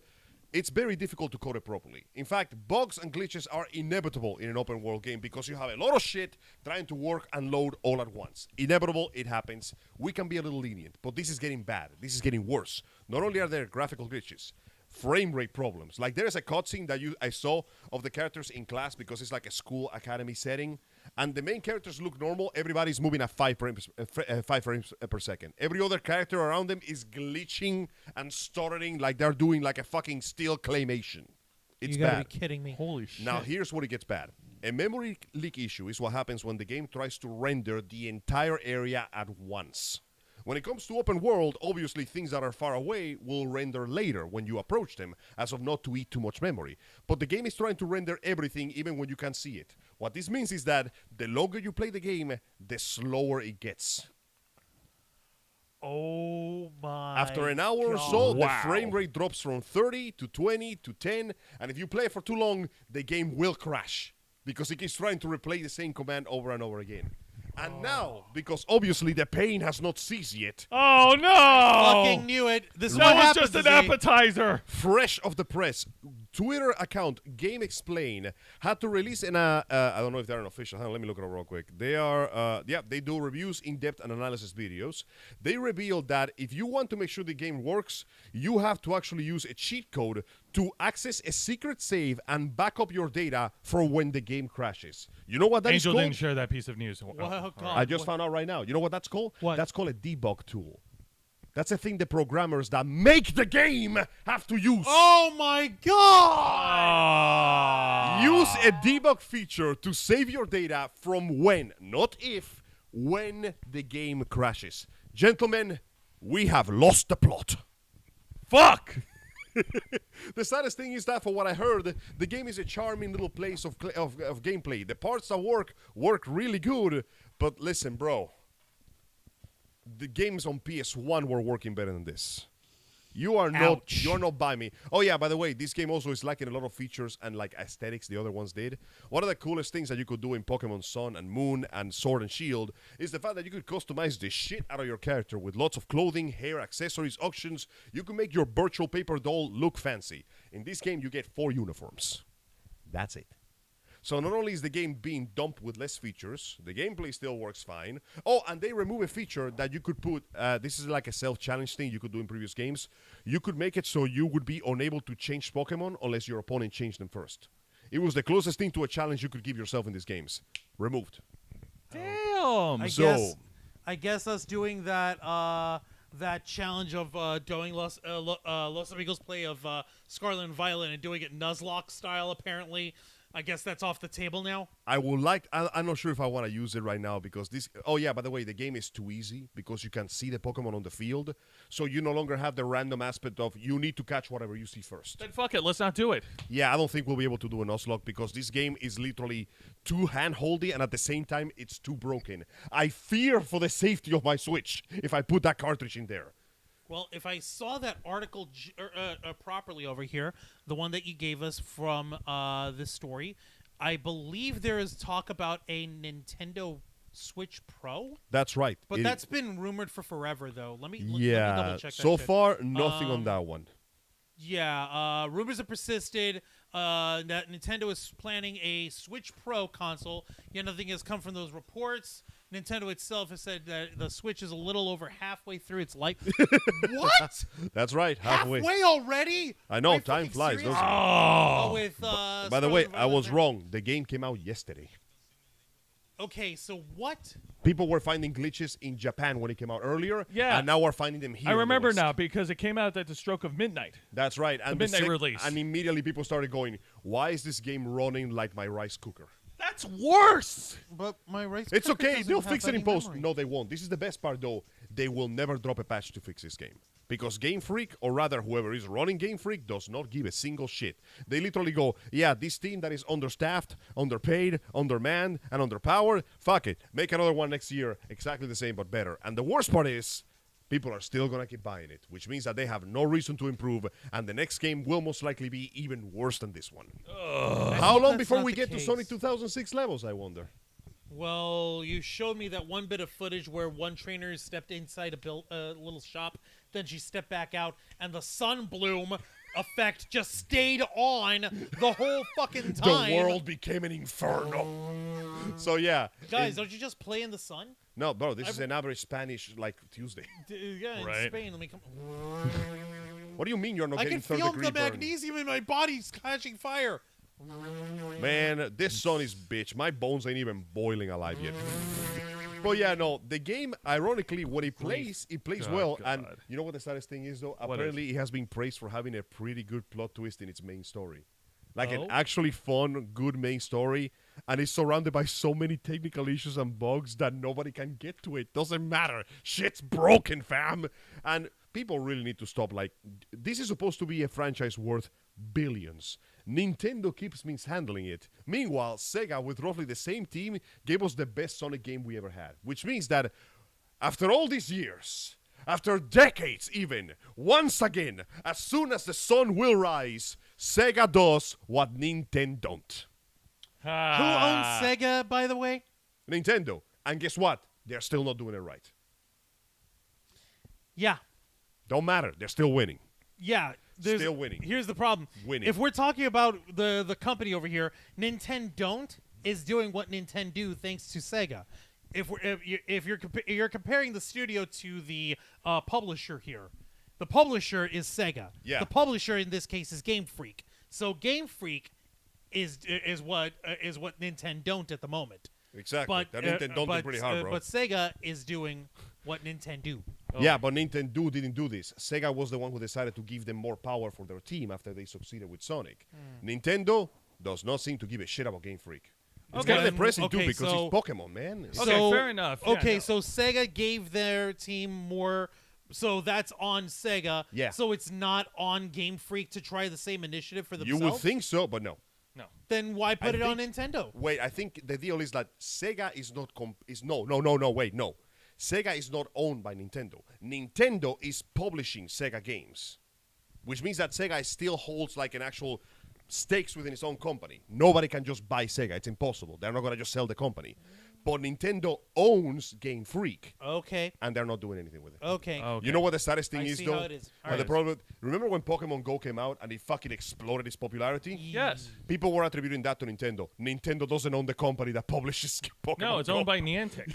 it's very difficult to code it properly. In fact, bugs and glitches are inevitable in an open world game because you have a lot of shit trying to work and load all at once. Inevitable, it happens. We can be a little lenient, but this is getting bad. This is getting worse. Not only are there graphical glitches, frame rate problems. Like there's a cutscene that I saw of the characters in class because it's like a school academy setting, and the main characters look normal. Everybody's moving at 5 frames per second. Every other character around them is glitching and stuttering like they're doing like a fucking still claymation. It's You gotta bad. be kidding me. Holy shit. Now here's what it gets bad. A memory leak issue is what happens when the game tries to render the entire area at once. When it comes to open world, obviously things that are far away will render later when you approach them, as of not to eat too much memory. But the game is trying to render everything even when you can't see it. What this means is that the longer you play the game, the slower it gets. Oh my! After an hour or so, the Wow. frame rate drops from 30 to 20 to 10, and if you play for too long, the game will crash because it keeps trying to replay the same command over and over again. And now, because obviously the pain has not ceased yet, Oh no! Fucking knew it. This is That what was happens, just an Jose. appetizer. fresh off the press, Twitter account Game Explain had to release I don't know if they're an official. Hang on, let me look it up real quick. They are, they do reviews, in-depth, and analysis videos. They revealed that if you want to make sure the game works, you have to actually use a cheat code to access a secret save and back up your data for when the game crashes. You know what that is Angel called? didn't share that piece of news. Well, Oh, God. I just found out right now. You know what that's called? What? That's called a debug tool. That's a thing the programmers that make the game have to use. Oh my God! Ah. Use a debug feature to save your data from when, not if, when the game crashes. Gentlemen, we have lost the plot. Fuck! The saddest thing is that, for what I heard, the game is a charming little place of gameplay. The parts that work really good, but listen, bro. The games on PS1 were working better than this. You're not by me. Oh yeah, by the way, this game also is lacking a lot of features and like aesthetics the other ones did. One of the coolest things that you could do in Pokemon Sun and Moon and Sword and Shield is the fact that you could customize the shit out of your character with lots of clothing, hair, accessories, auctions. You can make your virtual paper doll look fancy. In this game, you get 4 uniforms. That's it. So not only is the game being dumped with less features, the gameplay still works fine. Oh, and they remove a feature that you could put, this is like a self-challenge thing you could do in previous games. You could make it so you would be unable to change Pokemon unless your opponent changed them first. It was the closest thing to a challenge you could give yourself in these games. Removed. Damn. I guess us doing that that challenge of doing Los Amigos play of Scarlet and Violet and doing it Nuzlocke style, apparently. I guess that's off the table now. I'm not sure if I want to use it right now because this, oh yeah, by the way, the game is too easy because you can see the Pokemon on the field. So you no longer have the random aspect of you need to catch whatever you see first. Then fuck it. Let's not do it. Yeah, I don't think we'll be able to do a Nuzlocke because this game is literally too hand-holdy and at the same time it's too broken. I fear for the safety of my Switch if I put that cartridge in there. Well, if I saw that article properly over here, the one that you gave us from this story, I believe there is talk about a Nintendo Switch Pro. That's right. But that's been rumored for forever, though. Let me double check that so shit. far, nothing on that one. Yeah, rumors have persisted that Nintendo is planning a Switch Pro console. Yet nothing has come from those reports. Nintendo itself has said that the Switch is a little over halfway through its life. What? That's right, halfway. Already? I know, Are you time fucking flies, serious? doesn't it? Oh, with, By the way, I was wrong. The game came out yesterday. Okay, so what? People were finding glitches in Japan when it came out earlier. Yeah. And now we're finding them here. I in the remember West. now because it came out at the stroke of midnight. That's right. And midnight release. And immediately people started going, why is this game running like my rice cooker? That's worse. But my rice It's cooker okay. doesn't They'll have fix it in any post. memory. No, they won't. This is the best part, though. They will never drop a patch to fix this game. Because Game Freak, or rather whoever is running Game Freak, does not give a single shit. They literally go, yeah, this team that is understaffed, underpaid, undermanned, and underpowered, fuck it. Make another one next year, exactly the same but better. And the worst part is, people are still going to keep buying it, which means that they have no reason to improve, and the next game will most likely be even worse than this one. How long that's before not we the get to case. Sonic 2006 levels, I wonder? Well, you showed me that one bit of footage where one trainer stepped inside a little shop, then she stepped back out, and the sun bloom effect just stayed on the whole fucking time. The world became an inferno. So yeah, Guys, don't you just play in the sun? no, bro, this is an average Spanish like Tuesday. Yeah, in Right. Spain. Let me come. What do you mean you're not I getting can third feel degree the burn? magnesium in my body catching fire. Man, this sun is bitch. My bones ain't even boiling alive yet. But yeah, no, the game, ironically, when it plays God, well. And God. you know what the saddest thing is, though? What Apparently, it has been praised for having a pretty good plot twist in its main story. Like an Oh? actually fun, good main story. And it's surrounded by so many technical issues and bugs that nobody can get to it. Doesn't matter. Shit's broken, fam. And people really need to stop. Like, this is supposed to be a franchise worth billions. Nintendo keeps mishandling it. Meanwhile, Sega, with roughly the same team, gave us the best Sonic game we ever had. Which means that after all these years, after decades even, once again, as soon as the sun will rise, Sega does what Nintendo don't. Who owns Sega, by the way? Nintendo. And guess what? They're still not doing it right. Yeah. Don't matter. They're still winning. Yeah. Still winning. Here's the problem. Winning. If we're talking about the company over here, Nintendo is doing what Nintendo do thanks to Sega. If you're comparing the studio to the publisher here, the publisher is Sega. Yeah. The publisher in this case is Game Freak. So Game Freak is what Nintendo don't at the moment. Exactly. But That Nintendo did pretty hard, bro. But Sega is doing what Nintendo do. Yeah, but Nintendo didn't do this. Sega was the one who decided to give them more power for their team after they succeeded with Sonic. Nintendo does not seem to give a shit about Game Freak. It's Okay, kind of depressing, okay, too, because so- it's Pokemon, man. It's- Okay, fair enough. Yeah, Okay, no. so Sega gave their team more. So that's on Sega. Yeah. So it's not on Game Freak to try the same initiative for You themselves. would think so, but no. No. Then why put I it on think- Nintendo? Wait, I think the deal is that Sega is not no. Sega is not owned by Nintendo. Nintendo is publishing Sega games, which means that Sega still holds like an actual stakes within its own company. Nobody can just buy Sega. It's impossible. They're not going to just sell the company. But Nintendo owns Game Freak, Okay. and they're not doing anything with it. Okay. Okay. You know what the saddest thing I is, see though? how it is. Well, the problem. Remember when Pokemon Go came out and it fucking exploded its popularity? Yes. People were attributing that to Nintendo. Nintendo doesn't own the company that publishes Pokemon No, it's Go. owned by Niantic.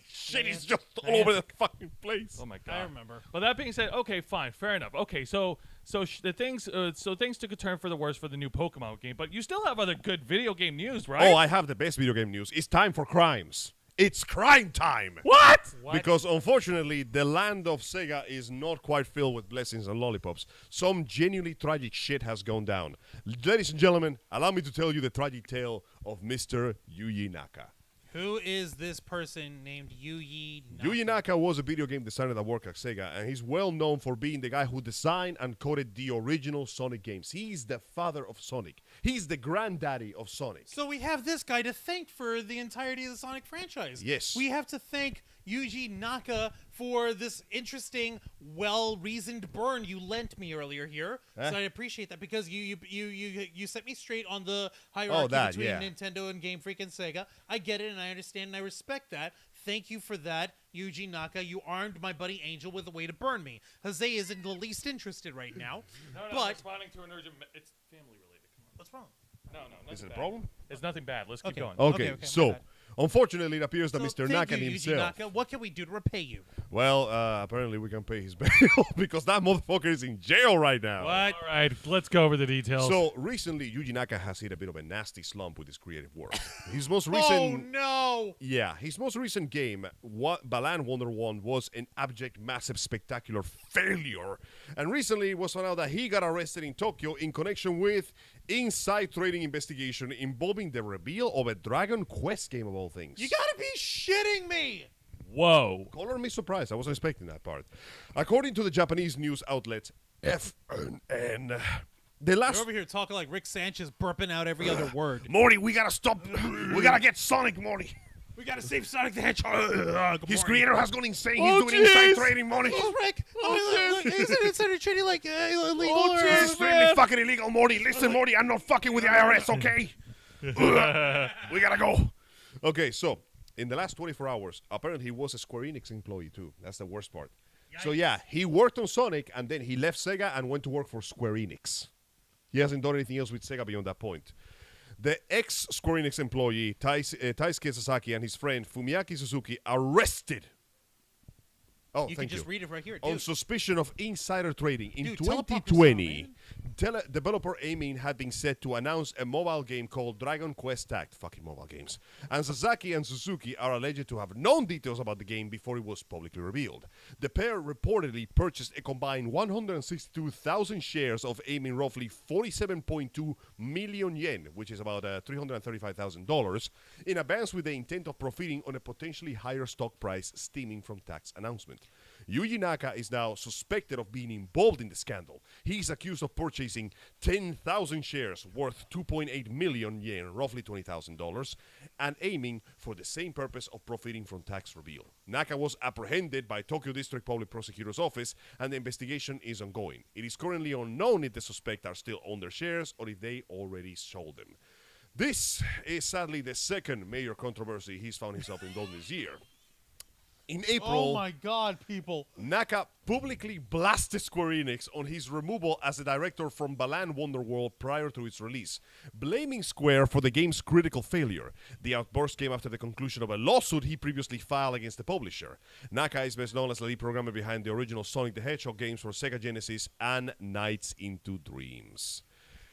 Shit is just all over the fucking place. Oh my god. I remember. Well, that being said, okay, fine, fair enough. Okay, so things took a turn for the worse for the new Pokemon game, but you still have other good video game news, right? Oh, I have the best video game news. It's time for crimes. It's crime time. what? Because unfortunately, the land of Sega is not quite filled with blessings and lollipops. Some genuinely tragic shit has gone down. Ladies and gentlemen, allow me to tell you the tragic tale of Mr. Yuji Naka. Who is this person named Yuji Naka? Yuji Naka was a video game designer that worked at Sega, and he's well known for being the guy who designed and coded the original Sonic games. He's the father of Sonic. He's the granddaddy of Sonic. So we have this guy to thank for the entirety of the Sonic franchise. Yes. We have to thank Yuji Naka for this interesting, well-reasoned burn you lent me earlier here. Huh? So I appreciate that because you set me straight on the hierarchy that, between yeah. Nintendo and Game Freak and Sega. I get it and I understand and I respect that. Thank you for that, Yuji Naka. You armed my buddy Angel with a way to burn me. Jose isn't the least interested right now. but responding to an urgent. It's family related. Come what's wrong? on. No, Is it a problem? It's nothing bad. Let's keep Okay. going. Okay, okay, my so bad. unfortunately, it appears that So Mr. thank Naka you, Yuji himself. Naka. What can we do to repay you? Well, apparently we can pay his bail because that motherfucker is in jail right now. What? All right, let's go over the details. So recently, Yuji Naka has hit a bit of a nasty slump with his creative work. His most Oh recent, no! yeah, his most recent game, Balan Wonder 1, was an abject, massive, spectacular failure. And recently, it was found out that he got arrested in Tokyo in connection with inside trading investigation involving the reveal of a Dragon Quest game of all things. You gotta be shitting me! Whoa. Color me surprised. I wasn't expecting that part. According to the Japanese news outlet FNN, the You're last over here talking like Rick Sanchez, burping out every other word. Morty, we gotta stop. We gotta get Sonic, Morty. We gotta save Sonic the Hedgehog. His creator has gone insane. Oh, He's doing inside jeez. trading, Morty. Oh, Rick! Isn't insider trading like illegal? Oh, or- jeez. This is extremely fucking illegal, Morty. Listen, Morty, I'm not fucking with the IRS, okay? We gotta go. Okay, so in the last 24 hours, apparently he was a Square Enix employee too. That's the worst part. So yeah, he worked on Sonic, and then he left Sega and went to work for Square Enix. He hasn't done anything else with Sega beyond that point. The ex-Square Enix employee, Taisuke Sasaki, and his friend Fumiaki Suzuki arrested. Oh, You thank can just you. read it right here. On Dude, suspicion of insider trading. In Dude, teleprompter 2020, style, developer Aiming had been set to announce a mobile game called Dragon Quest Tact. Fucking mobile games. And Sasaki and Suzuki are alleged to have known details about the game before it was publicly revealed. The pair reportedly purchased a combined 162,000 shares of Aiming roughly 47.2 million yen, which is about $335,000, in advance with the intent of profiting on a potentially higher stock price stemming from Tact's announcement. Yuji Naka is now suspected of being involved in the scandal. He is accused of purchasing 10,000 shares worth 2.8 million yen, roughly $20,000, and aiming for the same purpose of profiting from tax reveal. Naka was apprehended by Tokyo District Public Prosecutor's Office, and the investigation is ongoing. It is currently unknown if the suspects are still on their shares or if they already sold them. This is sadly the second major controversy he's found himself involved in this year. In April, oh my God, people. Naka publicly blasted Square Enix on his removal as a director from Balan Wonderworld prior to its release, blaming Square for the game's critical failure. The outburst came after the conclusion of a lawsuit he previously filed against the publisher. Naka is best known as the lead programmer behind the original Sonic the Hedgehog games for Sega Genesis and Nights into Dreams.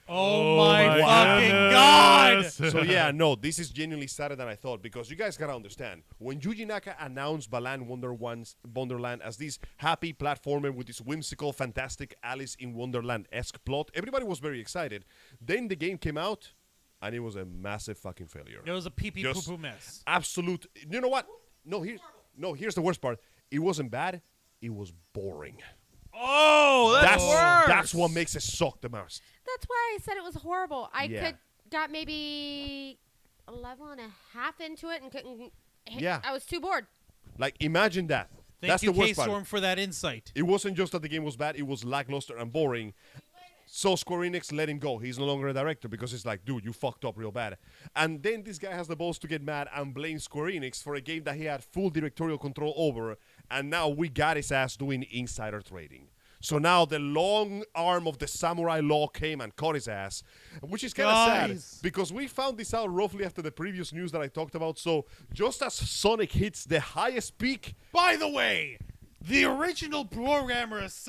Oh my fucking God! So yeah, no, this is genuinely sadder than I thought, because you guys gotta understand, when Yuji Naka announced Balan Wonderland as this happy platformer with this whimsical, fantastic Alice in Wonderland-esque plot, everybody was very excited. Then the game came out, and it was a massive fucking failure. It was a pee-pee Just poo-poo mess. Absolute. You know what? Here's the worst part. It wasn't bad. It was boring. Oh, that's worse. That's what makes it suck the most. That's why I said it was horrible. I Yeah. got maybe a level and a half into it and couldn't. Yeah. I was too bored. Like, imagine that. Thank That's you, the worst part. K-Storm, for that insight. It wasn't just that the game was bad, it was lackluster and boring. So Square Enix let him go. He's no longer a director because it's like, dude, you fucked up real bad. And then this guy has the balls to get mad and blame Square Enix for a game that he had full directorial control over, and now we got his ass doing insider trading. So now the long arm of the samurai law came and caught his ass, which is kind of sad because we found this out roughly after the previous news that I talked about. So just as Sonic hits the highest peak... By the way, the original programmer is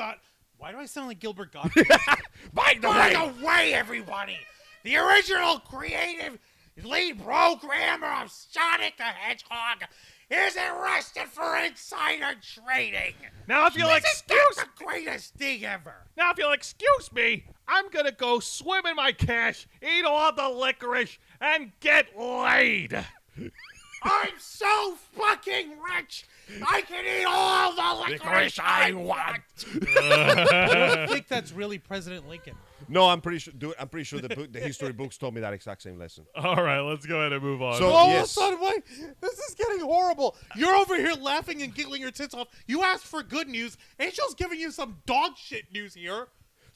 Why do I sound like Gilbert Gottfried? By the way, everybody, the original creative lead programmer of Sonic the Hedgehog is arrested for insider trading. Now, if you'll Isn't that the greatest thing ever? Now, if you'll excuse me, I'm gonna go swim in my cash, eat all the licorice, and get laid. I'm so fucking rich, I can eat all the licorice I want. I don't think that's really President Lincoln. No, I'm pretty sure. Dude, I'm pretty sure the history books taught me that exact same lesson. All right, let's go ahead and move on. So- Oh, yes. son, wait. This is getting horrible. You're over here laughing and giggling your tits off. You asked for good news. Angel's giving you some dog shit news here.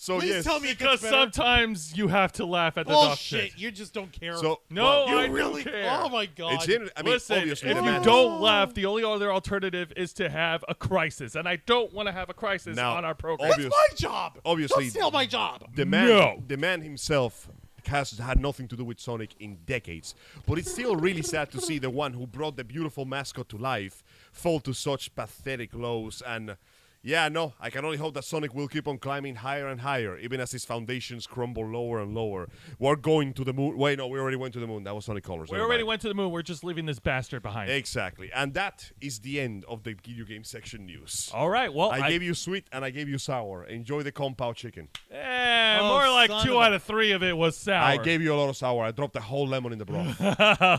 So Please yes, tell me it because gets better. sometimes you have to laugh at the dog Bullshit. shit. You just don't care. so No, well, I you really don't care. Oh, my God. it's in, I mean, Listen, obviously if the you man. don't laugh, the only other alternative is to have a crisis, and I don't want to have a crisis Now, on our program. obvious- That's my job. obviously- Don't steal my job. The man, No. the man himself has had nothing to do with Sonic in decades. But it's still really sad to see the one who brought the beautiful mascot to life fall to such pathetic lows. And yeah, no, I can only hope that Sonic will keep on climbing higher and higher, even as his foundations crumble lower and lower. We're going to the moon. Wait, no, we already went to the moon. That was Sonic Colors. We Never already mind. went to the moon. We're just leaving this bastard behind. Exactly. And that is the end of the video game section news. All right, well, I gave you sweet and I gave you sour. Enjoy the compound chicken. Oh, more like son 2 of a- out of 3 of it was sour. I gave you a lot of sour. I dropped a whole lemon in the broth.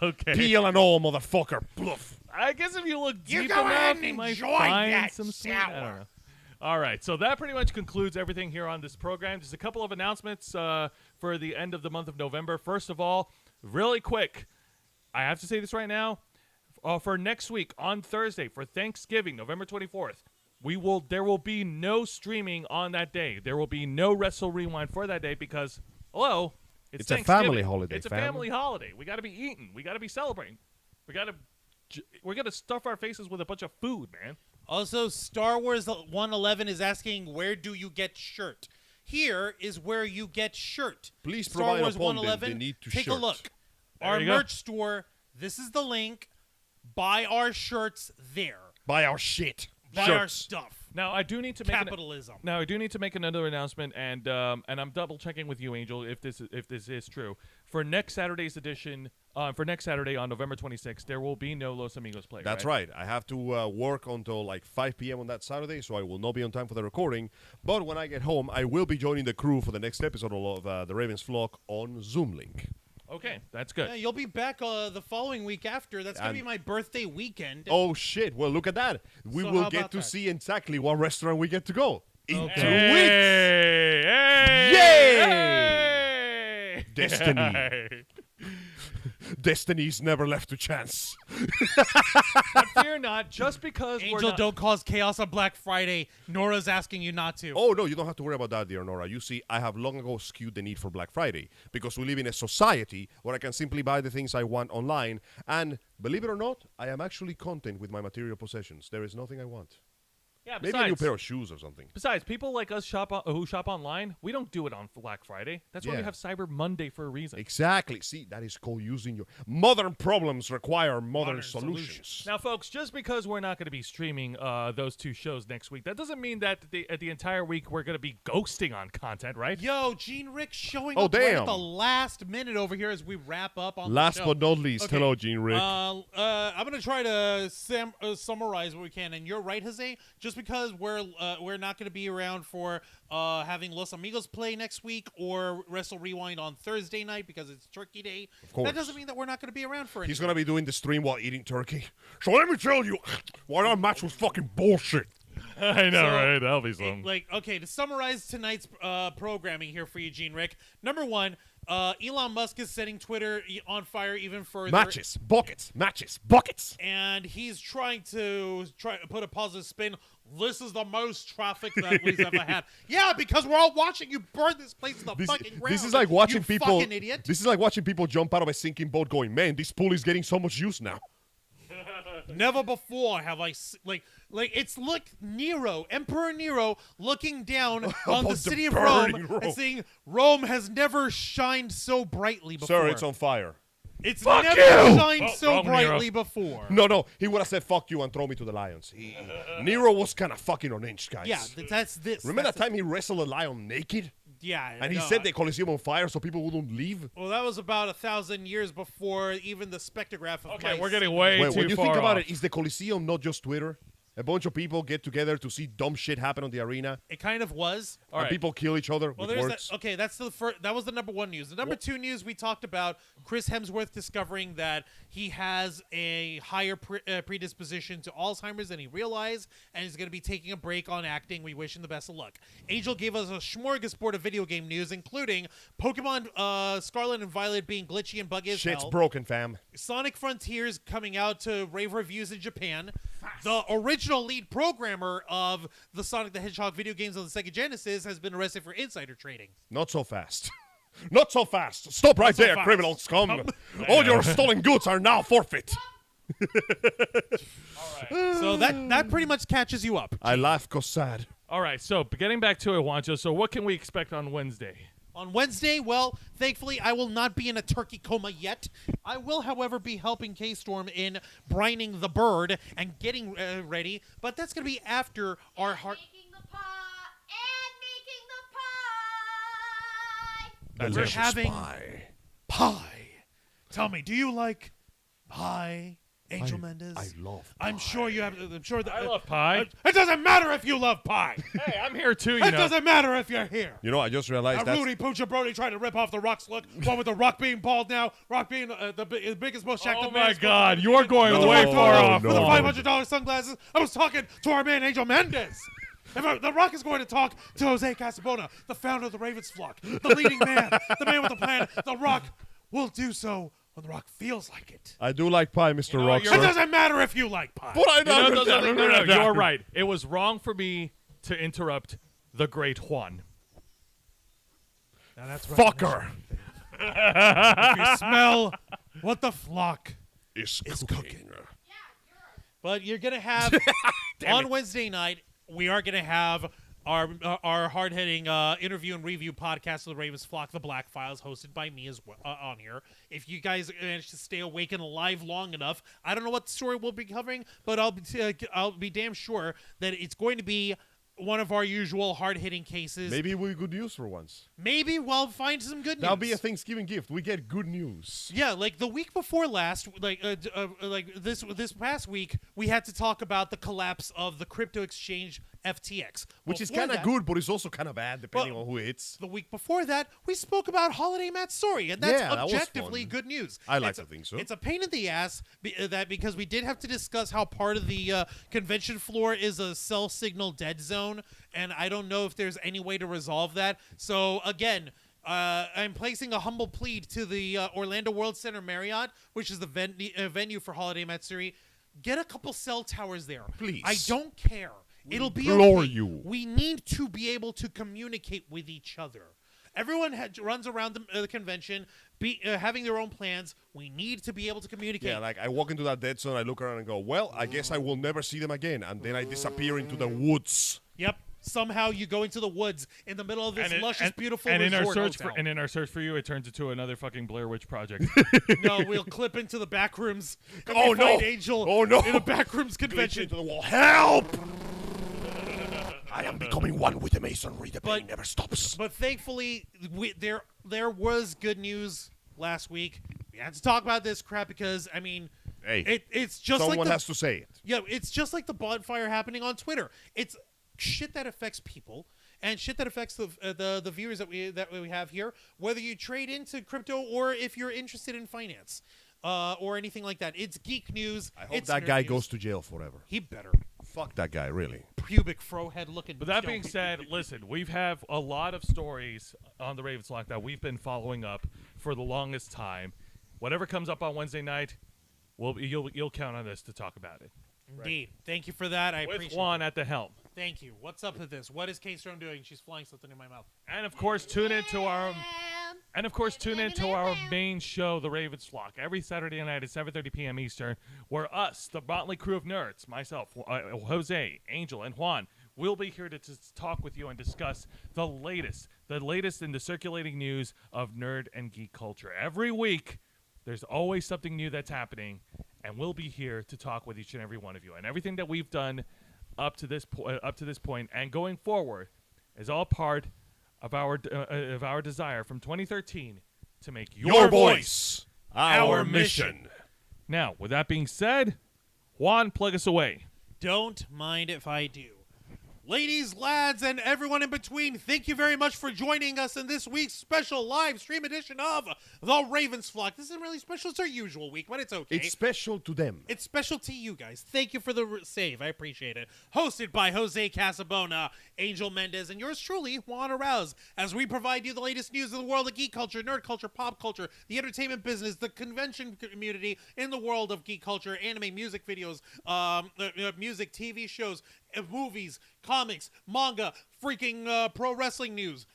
Okay. Peel and all, motherfucker. Bluff. I guess if you look You deep go ahead enough, and you might enjoy find that some sweet. sour. I don't know. All right, so that pretty much concludes everything here on this program. Just a couple of announcements for the end of the month of November. First of all, really quick, I have to say this right now. For next week on Thursday for Thanksgiving, November 24th, there will be no streaming on that day. There will be no Wrestle Rewind for that day because hello, It's a Thanksgiving. family holiday, It's a fam. family holiday. We got to be eating. We got to be celebrating. We're gonna stuff our faces with a bunch of food, man. Also, Star Wars 111 is asking, where do you get shirt? Here is where you get shirt. Please Star provide Wars upon them 111. the need to Take shirt. a look. There Our you go. merch store. This is the link. Buy our shirts there. Buy our shit. Buy Shirts. our stuff. Now I do need to make Capitalism. Now I do need to make another announcement, and I'm double checking with you, Angel, if this is true. For next Saturday's edition, for next Saturday on November 26th, there will be no Los Amigos play. That's right. I have to work until like 5 p.m. on that Saturday, so I will not be on time for the recording. But when I get home, I will be joining the crew for the next episode of the Ravens Flock on Zoom link. Okay, that's good. Yeah, you'll be back the following week after. That's going to be And- my birthday weekend. Oh, shit. Well, look at that. We So will how get about to that? see exactly what restaurant we get to go in 2 weeks. Hey, hey, Yay! hey! Destiny. Destiny's never left to chance. But fear not, just because we're Angel, not, don't cause chaos on Black Friday. Nora's asking you not to. Oh, no, you don't have to worry about that, dear Nora. You see, I have long ago skewed the need for Black Friday because we live in a society where I can simply buy the things I want online. And believe it or not, I am actually content with my material possessions. There is nothing I want. yeah, Maybe a new pair of shoes or something. Besides, people like us who shop online, we don't do it on Black Friday. That's why we Yeah. have Cyber Monday for a reason. Exactly. See, that is called using your... Modern problems require modern solutions. Now, folks, just because we're not going to be streaming those two shows next week, that doesn't mean that the entire week we're going to be ghosting on content, right? Yo, Gene Rick showing Oh, up right damn. at the last minute over here as we wrap up on Last the show. but not least, Okay. hello, Gene Rick. I'm gonna try to summarize what we can, and you're right, Jose. Just because we're not gonna be around for having Los Amigos play next week or Wrestle Rewind on Thursday night because it's Turkey Day. Of course. That doesn't mean that we're not gonna be around for it. He's going to be doing the stream while eating turkey. So let me tell you, why that match was fucking bullshit. I know, So, right? That'll be something. Okay, to summarize tonight's programming here for you, Gene Rick. Number one, Elon Musk is setting Twitter on fire even further. Matches, buckets, And he's trying to put a positive spin. This is the most traffic that we've ever had. Yeah, because we're all watching you burn this place to the fucking ground. This is like watching you people. Fucking idiot. This is like watching people jump out of a sinking boat, going, "Man, this pool is getting so much use now." Never before have I like it's like Emperor Nero looking down on Upon the the city of burning Rome and Rome. saying Rome has never shined so brightly before. Sir, it's on fire. It's Fuck never you! shined Oh, so wrong brightly Nero. before. No, he would have said "fuck you" and throw me to the lions. Nero was kind of fucking on inch, guys. Yeah, that's this. Remember that's that time he wrestled a lion naked, Yeah, and he no, set the Colosseum on fire so people wouldn't leave? Well, that was about 1,000 years before even the spectrograph of Okay, mice. we're getting way Wait, too when you far think about off. it, is the Colosseum not just Twitter? A bunch of people get together to see dumb shit happen on the arena, It kind of was. All and right. people kill each other Well, with there's words. that. Okay, that's the first. That was the number one news. The number two news we talked about Chris Hemsworth discovering that he has a higher predisposition to Alzheimer's than he realized, and is going to be taking a break on acting. We wish him the best of luck. Angel gave us a smorgasbord of video game news, including Pokemon Scarlet and Violet being glitchy and buggy as Shit's hell. broken, fam. Sonic Frontiers coming out to rave reviews in Japan. The original lead programmer of the Sonic the Hedgehog video games on the Sega Genesis has been arrested for insider trading. Not so fast. Not so fast. Stop right so there, fast. criminal scum. All your stolen goods are now forfeit. So that pretty much catches you up. I laugh 'cause sad. All right, so getting back to it, Juancho. So what can we expect on Wednesday? On Wednesday, well, thankfully, I will not be in a turkey coma yet. I will, however, be helping K-Storm in brining the bird and getting ready, but that's going to be after our heart... Making the pie and making the pie. That's We're it. having Pie. pie. Tell me, do you like pie, Angel Mendez? I love I'm sure you have... I'm sure that... I love pie. It doesn't matter if you love pie. Hey, I'm here too. You It know. doesn't matter if you're here. You know, I just realized Now, that's... Rudy Poocha Brody trying to rip off the Rock's look. One with the Rock being bald now. Rock being the biggest, most shacked Oh up my man. God, you are going With the way Rock far photo, off. With the Juan. $500 sunglasses. I was talking to our man Angel Mendez. The Rock is going to talk to Jose Casabona, the founder of the Ravens flock, the leading man, the man with the plan. The Rock will do so when the Rock feels like it. I do like pie, Mr. know what, It Rockstar. doesn't matter if you like pie. But I You know, know. no, you're right. It was wrong for me to interrupt the great Juan. Now that's Fucker If you smell what the flock is is cooking. But you're going to have on Wednesday night, we are going to have our hard-hitting interview and review podcast of the Ravens Flock, The Black Files, hosted by me as well on here. If you guys manage to stay awake and alive long enough, I don't know what story we'll be covering, but I'll be damn sure that it's going to be one of our usual hard-hitting cases. Maybe we'll good news for once. Maybe we'll find some good news. That'll be a Thanksgiving gift. We get good news. Yeah, like the week before last, like this past week, we had to talk about the collapse of the crypto exchange FTX, Which is Before kind of that- good, but it's also kind of bad, depending Well, on who it's. The week before that, we spoke about Holiday Matsuri, and that's Yeah, that was objectively fun. good news. I like It's to think so. It's a pain in the ass because we did have to discuss how part of the convention floor is a cell signal dead zone, and I don't know if there's any way to resolve that. So again, I'm placing a humble plea to the Orlando World Center Marriott, which is the venue for Holiday Matsuri. Get a couple cell towers there. Please. I don't care. It'll be implore okay. you. We need to be able to communicate with each other. Everyone runs around the convention, having their own plans. We need to be able to communicate. Yeah, like I walk into that dead zone, I look around and go, well, I guess I will never see them again. And then I disappear into the woods. Yep. Somehow you go into the woods in the middle of this luscious, beautiful and resort in our search hotel. in our search for you, it turns into another fucking Blair Witch project. No, we'll clip into the back rooms. And Oh, we find no. Angel Oh, no. in a back rooms Glitch convention. into the wall. Help! I am becoming one with the masonry. The pain But- never stops. But thankfully, there was good news last week. We had to talk about this crap because, I mean, Hey, it's just someone like the, has to say it. Yeah, it's just like the bonfire happening on Twitter. It's shit that affects people and shit that affects the viewers that we have here. Whether you trade into crypto or if you're interested in finance or anything like that, it's geek news. I hope it's that nerd guy news. goes to jail forever. He better. Fuck that guy, really. Pubic fro head looking. But that being said, listen, we've have a lot of stories on the Ravens Lock that we've been following up for the longest time. Whatever comes up on Wednesday night, you'll count on us to talk about it. Indeed. Thank you for that. I With appreciate Juan it. at the helm. Thank you. What's up with this? What is Kate Storm doing? She's flying something in my mouth. And of course, tune into our main show, The Ravens Flock, every Saturday night at 7:30 p.m. Eastern, where us, the motley crew of nerds, myself, Jose, Angel, and Juan, will be here to talk with you and discuss the latest in the circulating news of nerd and geek culture. Every week, there's always something new that's happening, and we'll be here to talk with each and every one of you. And everything that we've done up to this point and going forward is all part of our desire from 2013 to make Your voice, our mission. Now, with that being said, Juan, plug us away. Don't mind if I do. Ladies, lads, and everyone in between, thank you very much for joining us in this week's special live stream edition of The Ravens Flock. This isn't really special. It's our usual week, but it's okay. It's special to them. It's special to you guys. Thank you for the save. I appreciate it. Hosted by Jose Casabona, Angel Mendez, and yours truly, Juan Arouse, as we provide you the latest news of the world of geek culture, nerd culture, pop culture, the entertainment business, the convention community in the world of geek culture, anime, music videos, music, TV shows, movies, comics, manga, freaking pro wrestling news.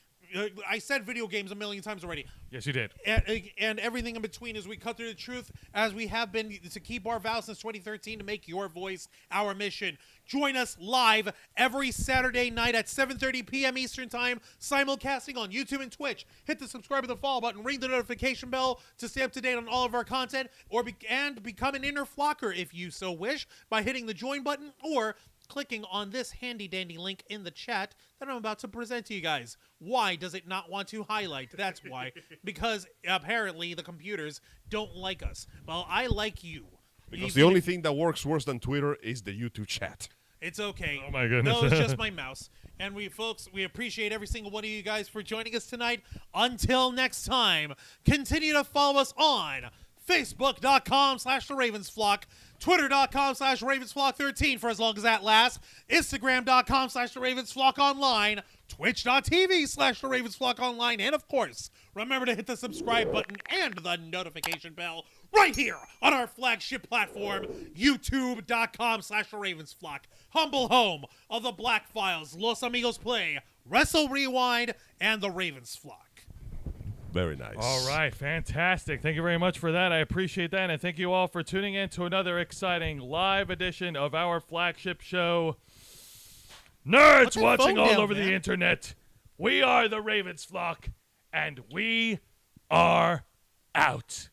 I said video games a million times already. Yes, you did. And everything in between as we cut through the truth, as we have been to keep our vows since 2013 to make your voice our mission. Join us live every Saturday night at 7:30 p.m. Eastern Time, simulcasting on YouTube and Twitch. Hit the subscribe and the follow button, ring the notification bell to stay up to date on all of our content, and become an inner flocker if you so wish by hitting the join button or clicking on this handy dandy link in the chat that I'm about to present to you guys. Why does it not want to highlight? That's why. Because apparently the computers don't like us. Well, I like you. Because the only thing that works worse than Twitter is the YouTube chat. It's okay. Oh my goodness. No, it's just my mouse. And we appreciate every single one of you guys for joining us tonight. Until next time, continue to follow us on Facebook.com/TheRavensFlock, Twitter.com/RavensFlock13 for as long as that lasts, Instagram.com/TheRavensFlock online, Twitch.tv/TheRavensFlock online, and of course, remember to hit the subscribe button and the notification bell right here on our flagship platform, YouTube.com/TheRavensFlock, humble home of the Black Files, Los Amigos Play, Wrestle Rewind, and The Ravens Flock. Very nice. All right, fantastic. Thank you very much for that. I appreciate that. And thank you all for tuning in to another exciting live edition of our flagship show, Nerds that Watching phone All down, Over man. the Internet. We are the Ravens Flock, and we are out.